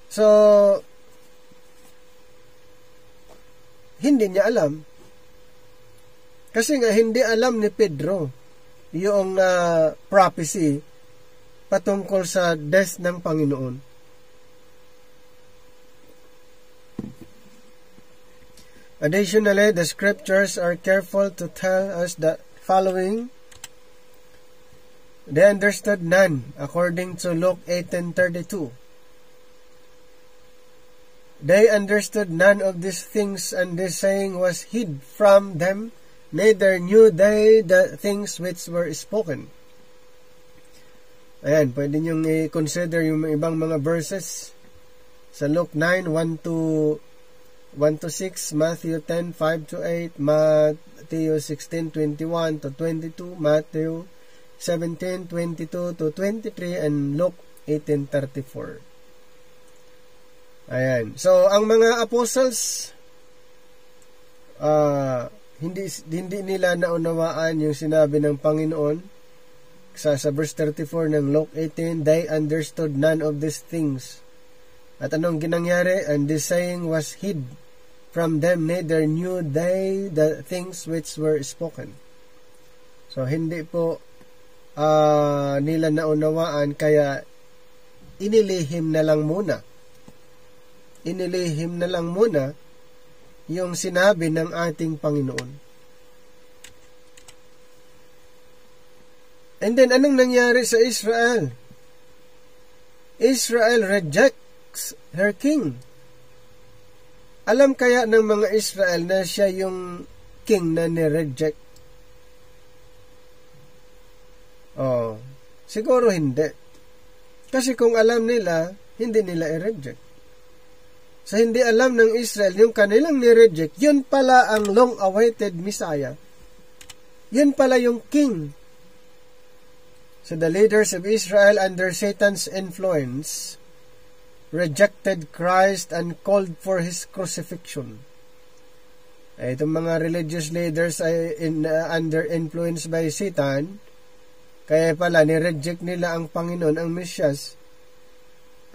So, hindi niya alam. Kasi nga hindi alam ni Pedro yung prophecy patungkol sa death ng Panginoon. Additionally, the scriptures are careful to tell us the following. They understood none, according to Luke 18:32. They understood none of these things, and this saying was hid from them, neither knew they the things which were spoken. Ayan, pwede niyong i-consider yung ibang mga verses sa Luke 9, 1-6, Matthew 10, 5-8, Matthew 16, 21-22, Matthew 17, 22-23, and Luke 18:34. Ayan. So, ang mga apostles, hindi nila naunawaan yung sinabi ng Panginoon sa verse 34 ng Luke 18, "They understood none of these things." At anong ginangyari? "And this saying was hid from them, neither knew they the things which were spoken." So, hindi po nila naunawaan, kaya inilihim na lang muna yung sinabi ng ating Panginoon. And then, anong nangyari sa Israel? Israel rejects her king. Alam kaya ng mga Israel na siya yung king na ni-reject? Siguro hindi. Kasi kung alam nila, hindi nila i-reject. So, hindi alam ng Israel yung kanilang ni-reject, yun pala ang long-awaited Messiah. Yun pala yung king. So, the leaders of Israel under Satan's influence rejected Christ and called for His crucifixion. Itong mga religious leaders ay under influence by Satan, kaya pala ni-reject nila ang Panginoon, ang Mesyas,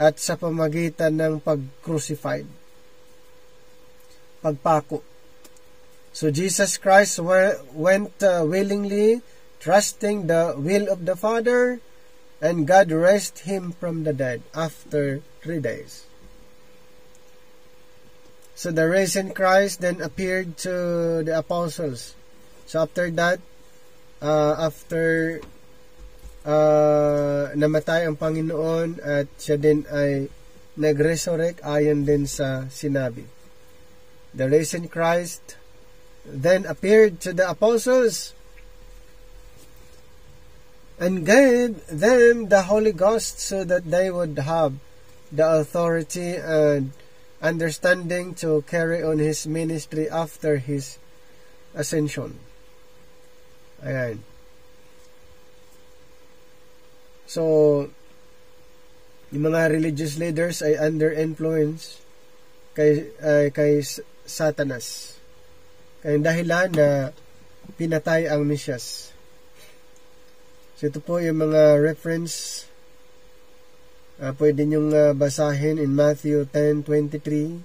at sa pamagitan ng pag-crucified, pagpako. So Jesus Christ went willingly, trusting the will of the Father, and God raised Him from the dead after 3 days. So the risen Christ then appeared to the apostles. So after that, after namatay ang Panginoon at siya din ay nag-resurrect ayon din sa sinabi. The risen Christ then appeared to the apostles, and gave them the Holy Ghost so that they would have the authority and understanding to carry on His ministry after His ascension. Ayan. So, yung mga religious leaders ay under influence kay Satanas. Kaya dahilan na pinatay ang Mesyas. So, ito po yung mga reference. Pwede nyong basahin in Matthew 10:23,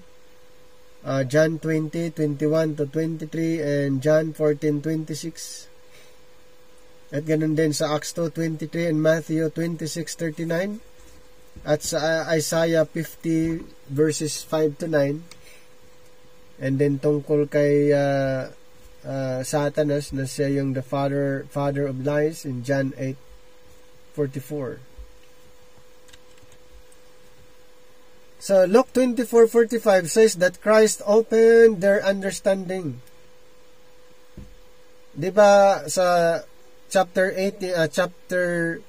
John 20:21 to 23, and John 14:26. At ganun din sa Acts 2:23 and Matthew 26:39. At sa Isaiah 50 verses 5 to 9. And then tungkol kay Satanas na siya yung the father of lies in John 8:44. So Luke 24:45 says that Christ opened their understanding. 'Di ba sa chapter 8:10:34,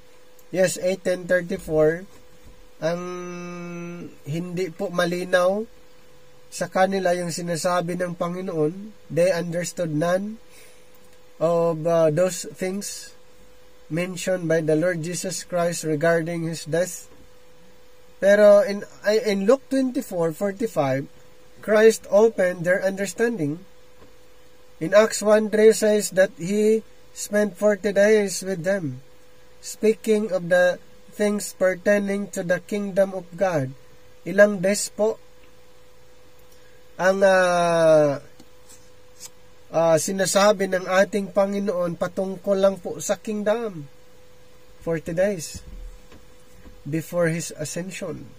ang hindi po malinaw sa kanila yung sinasabi ng Panginoon. They understood none of those things mentioned by the Lord Jesus Christ regarding His death. Pero in Luke 24:45, Christ opened their understanding. In Acts 1:3 says that He spent 40 days with them, speaking of the things pertaining to the kingdom of God. Ilang days po ang sinasabi ng ating Panginoon patungkol lang po sa kingdom. 40 days before His ascension.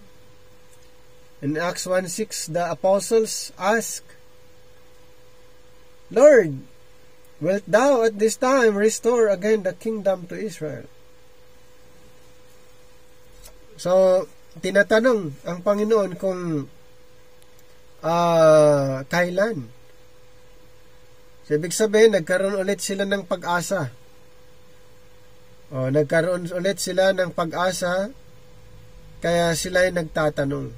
In Acts 1:6, the apostles ask, Lord, wilt thou at this time restore again the kingdom to Israel? So, tinatanong ang Panginoon kung kailan. So, ibig sabihin, nagkaroon ulit sila ng pag-asa. Nagkaroon ulit sila ng pag-asa, kaya sila ay nagtatanong.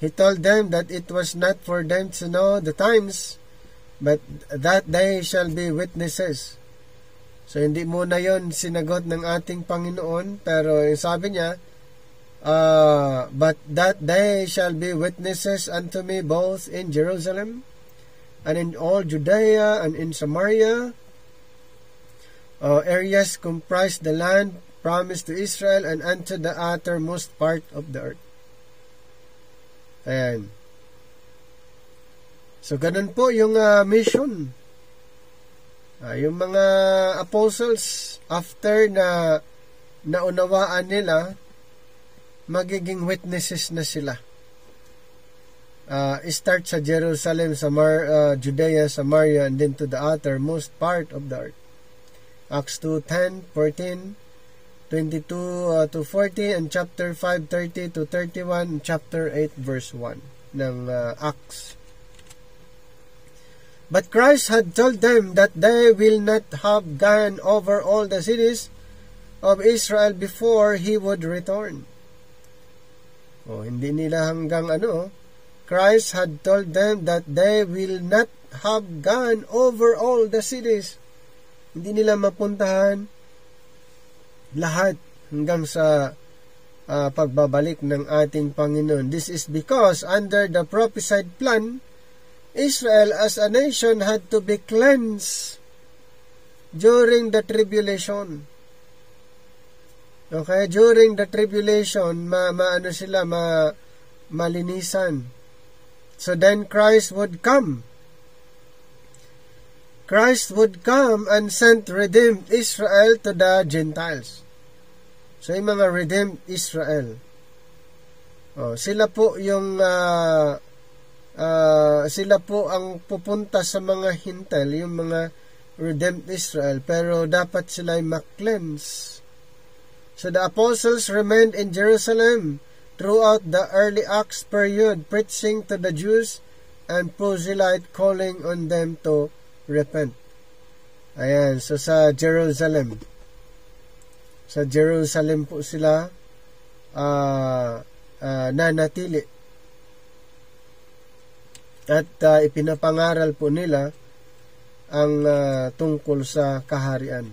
He told them that it was not for them to know the times, but that they shall be witnesses. So, hindi muna yon sinagot ng ating Panginoon, pero sabi niya, but that they shall be witnesses unto me both in Jerusalem, and in all Judea, and in Samaria, areas comprise the land promised to Israel, and unto the uttermost part of the earth. Ayan. So, ganun po yung mission. Yung mga apostles, after na naunawaan nila, magiging witnesses na sila. Start sa Jerusalem, Judea, Samaria, and then to the uttermost part of the earth. Acts 2:10, 14, 22 to 40, and chapter 5:30 to 31, chapter 8 verse 1 ng Acts. But Christ had told them that they will not have gone over all the cities of Israel before He would return. Hindi nila hanggang Christ had told them that they will not have gone over all the cities. Hindi nila mapuntahan lahat hanggang sa pagbabalik ng ating Panginoon. This is because under the prophesied plan, Israel as a nation had to be cleansed during the tribulation. Okay, during the tribulation, malinisan. So then Christ would come. Christ would come and send redeemed Israel to the Gentiles. So yung mga redeemed Israel, sila po yung sila po ang pupunta sa mga hintel, yung mga redeemed Israel, pero dapat sila ay ma-cleanse. So the apostles remained in Jerusalem throughout the early Acts period, preaching to the Jews and proselyte, calling on them to repent. Ayan, so sa Jerusalem. Sa Jerusalem po sila nanatili. At ipinapangaral po nila ang tungkol sa kaharian.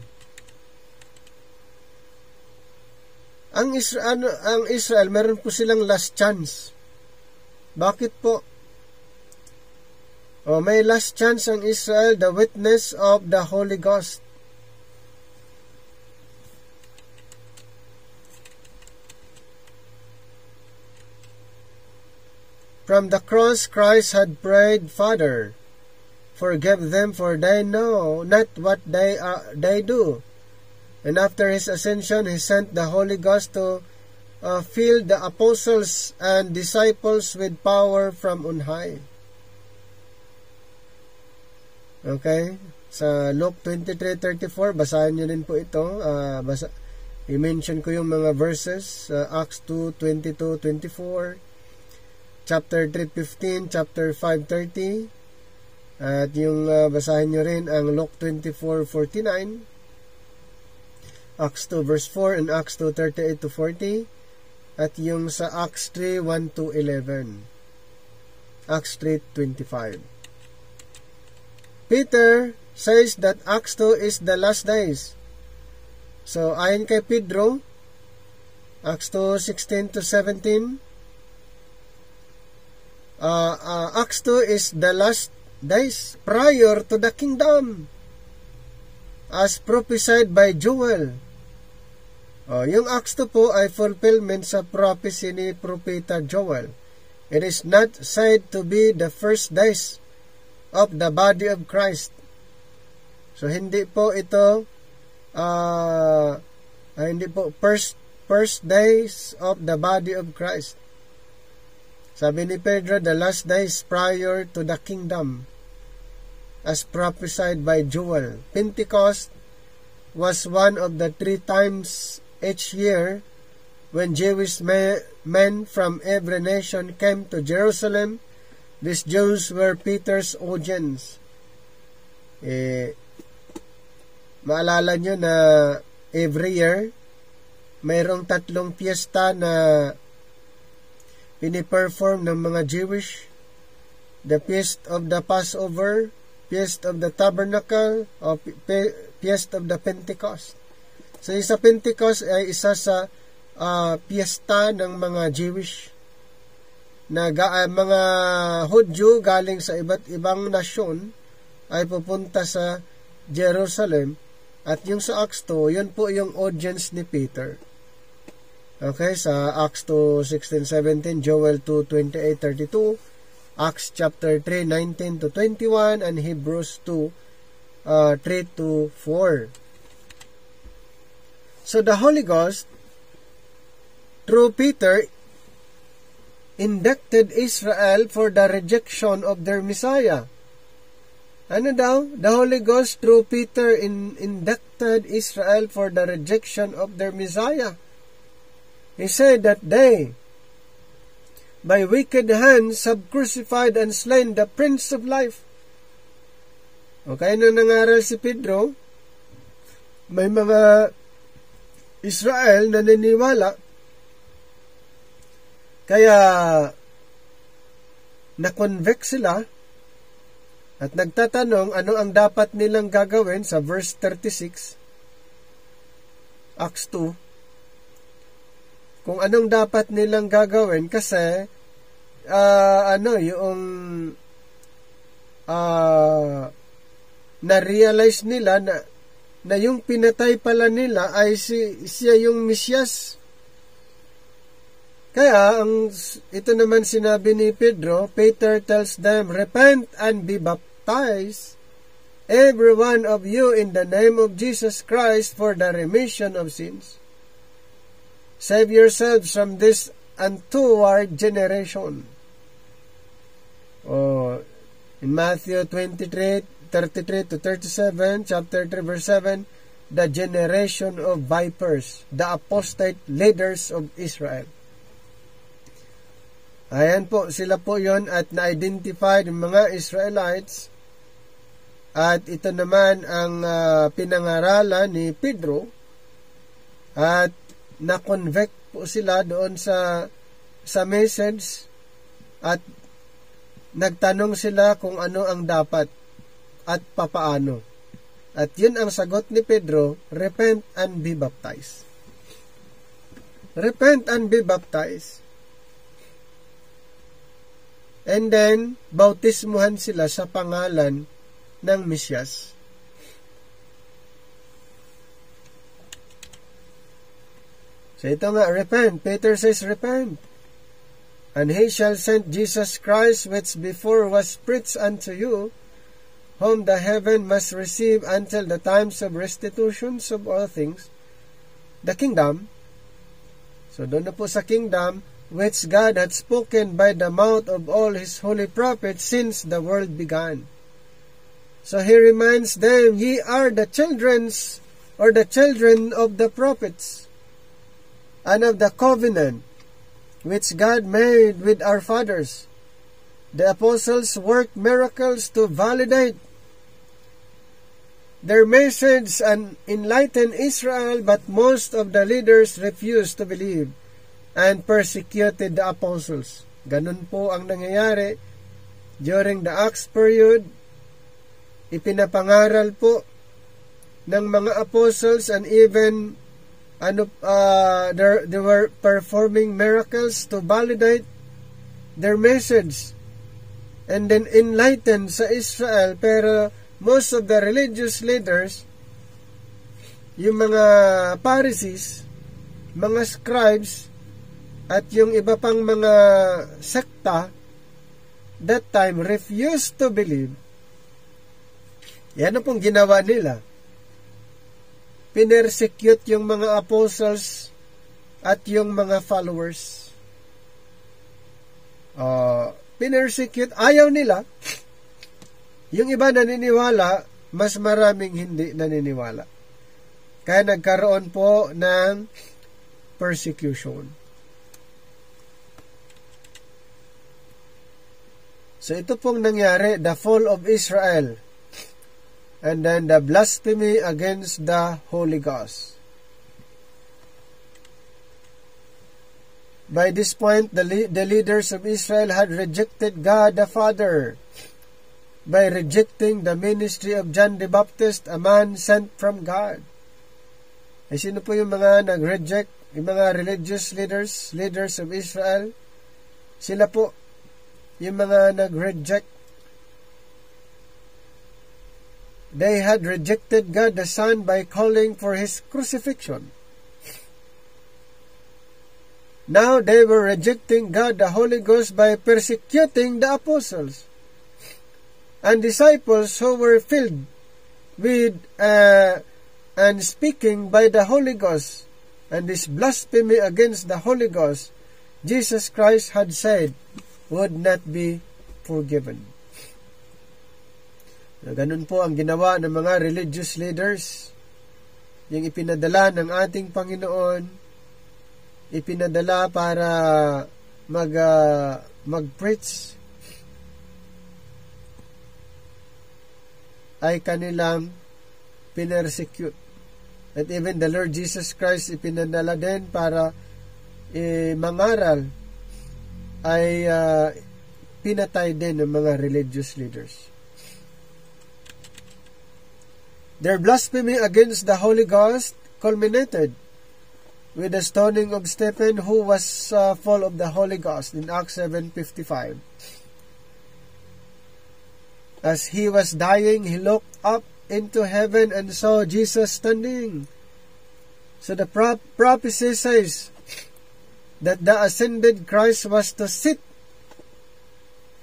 Ang Israel, meron po silang last chance. Bakit po? May last chance ang Israel, the witness of the Holy Ghost. From the cross, Christ had prayed, Father, forgive them, for they know not what they do. And after his ascension, he sent the Holy Ghost to fill the apostles and disciples with power from on high. Okay? Sa Luke 23:34, basahin nyo din po ito. I-mention ko yung mga verses. Acts 2:22-24, chapter 3:15, chapter 5:30, at yung basahin nyo rin ang Luke 24:49, Acts 2 verse 4, and Acts 2:38-40, at yung sa Acts 3:1-11, Acts 3:25. Peter says that Acts 2 is the last days. So, ayon kay Pedro, Acts 2:16-17, Acts 2 is the last days prior to the kingdom, as prophesied by Joel. Yung Acts 2 po ay fulfillment sa prophecy ni Propeta Joel. It is not said to be the first days of the body of Christ. So, hindi po ito hindi po first days of the body of Christ. Sabi ni Pedro, the last days prior to the kingdom, as prophesied by Joel. Pentecost was one of the 3 times each year when Jewish men from every nation came to Jerusalem. These Jews were Peter's audience. Maalala nyo na every year, mayroong 3 piyesta na piniperform ng mga Jewish. The Feast of the Passover, Feast of the Tabernacle, o Feast of the Pentecost. So, sa Pentecost ay isa sa piyesta ng mga Jewish na mga Hudyo galing sa iba't ibang nasyon ay pupunta sa Jerusalem, at yung sa Acts 2, yun po yung audience ni Peter. Okay, sa Acts 2:16-17, Joel 2:28-32, Acts chapter 3:19-21, and Hebrews 2:3-4. So the Holy Ghost, through Peter, inducted Israel for the rejection of their Messiah. Ano daw? The Holy Ghost, through Peter, inducted Israel for the rejection of their Messiah. He said that they, by wicked hands, have crucified and slain the Prince of Life. Okay, nung nangaral si Pedro, may mga Israel na naniniwala, kaya na-convict sila at nagtatanong ano ang dapat nilang gagawin sa verse 36, Acts 2, kung anong dapat nilang gagawin kasi yung na-realize nila na yung pinatay pala nila ay siya yung Mesyas. Kaya, ito naman sinabi ni Pedro, Peter tells them, repent and be baptized, every one of you, in the name of Jesus Christ, for the remission of sins. Save yourselves from this untoward generation. In Matthew 23:33-37, chapter 3, verse 7, the generation of vipers, the apostate leaders of Israel. Ayan po, sila po yon at na-identify ng mga Israelites. At ito naman ang pinangaralan ni Pedro At na-convict po sila doon sa message at nagtanong sila kung ano ang dapat at papaano. At yun ang sagot ni Pedro, repent and be baptized. Repent and be baptized. And then, bautismuhan sila sa pangalan ng Mesyas. So ito nga, repent. Peter says, repent. And he shall send Jesus Christ, which before was preached unto you, whom the heaven must receive until the times of restitutions of all things, the kingdom. So doon na po sa kingdom, which God had spoken by the mouth of all His holy prophets since the world began. So He reminds them, ye are the children of the prophets, and of the covenant which God made with our fathers. The apostles worked miracles to validate their message and enlighten Israel, but most of the leaders refused to believe and persecuted the apostles. Ganun po ang nangyayari during the Acts period. Ipinapangaral po ng mga apostles, and even they were performing miracles to validate their message and then enlighten sa Israel. Pero most of the religious leaders, yung mga Pharisees, mga scribes, at yung iba pang mga sekta, that time refused to believe. Yan ang pong ginawa nila. Pinersecute yung mga apostles at yung mga followers. Pinersecute, ayaw nila. Yung iba naniniwala, mas maraming hindi naniniwala. Kaya nagkaroon po ng persecution. So ito pong nangyari, the fall of Israel, and then the blasphemy against the Holy Ghost. By this point, the leaders of Israel had rejected God the Father by rejecting the ministry of John the Baptist, a man sent from God. Eh, sino po yung mga nag-reject? Yung mga religious leaders of Israel? Sila po yung mga nag-reject. They had rejected God the Son by calling for His crucifixion. Now they were rejecting God the Holy Ghost by persecuting the apostles and disciples who were filled with and speaking by the Holy Ghost. And this blasphemy against the Holy Ghost, Jesus Christ had said, would not be forgiven. Ganun po ang ginawa ng mga religious leaders. Yung ipinadala ng ating Panginoon, ipinadala para mag-preach, ay kanilang pinersecute. At even the Lord Jesus Christ ipinadala din para mangaral, ay pinatay din ng mga religious leaders. Their blasphemy against the Holy Ghost culminated with the stoning of Stephen, who was full of the Holy Ghost in Acts 7:55. As he was dying, he looked up into heaven and saw Jesus standing. So the prophecy says that the ascended Christ was to sit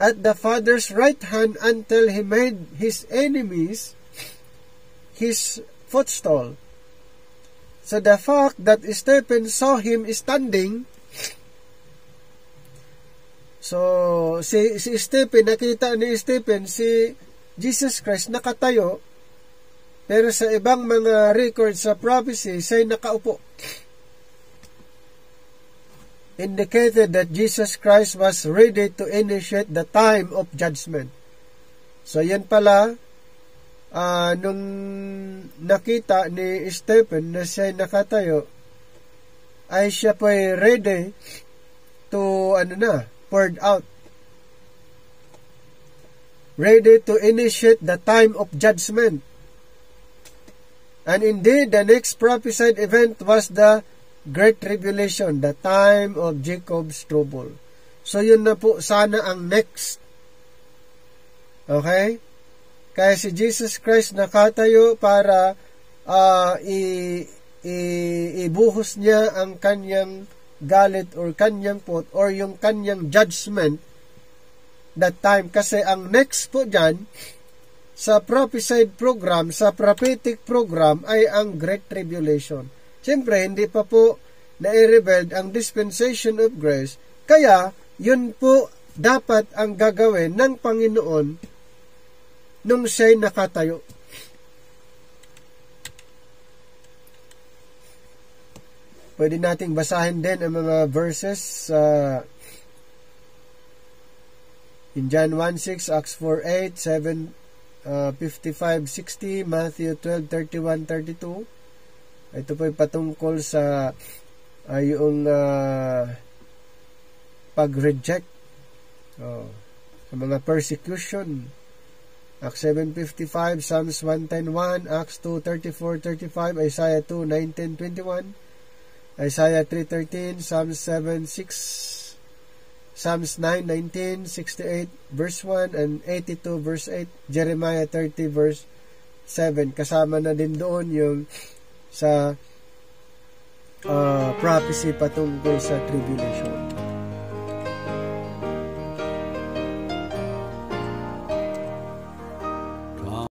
at the Father's right hand until He made His enemies His footstool. So the fact that Stephen saw Him standing, so si Stephen, nakita ni Stephen si Jesus Christ nakatayo, pero sa ibang mga records sa prophecy, siya'y nakaupo. Indicated that Jesus Christ was ready to initiate the time of judgment. So yan pala, nung nakita ni Stephen na siya'y nakatayo, ay siya po ay ready to poured out. Ready to initiate the time of judgment. And indeed, the next prophesied event was the Great Tribulation, the time of Jacob's trouble. So yun na po sana ang next. Okay? Kaya si Jesus Christ nakatayo para ibuhos niya ang kanyang galit or kanyang or yung kanyang judgment that time. Kasi ang next po dyan, sa prophesied program, sa prophetic program, ay ang Great Tribulation. Siyempre, hindi pa po na-revealed ang dispensation of grace. Kaya, yun po dapat ang gagawin ng Panginoon nung siya'y nakatayo. Pwede nating basahin din ang mga verses in John 1:6, Acts 4:8, 7:55-60, Matthew 12:31-32. Ito po ay patungkol sa yung pag-reject sa mga persecution. Acts 7:55, Psalms 110:1, Acts 2:34-35, Isaiah 2:19-21, Isaiah 3:13, Psalms 7:6, Psalms 9:19, 68 verse 1 and 82 verse 8, Jeremiah 30 verse 7. Kasama na din doon yung sa prophecy patungkol sa tribulation.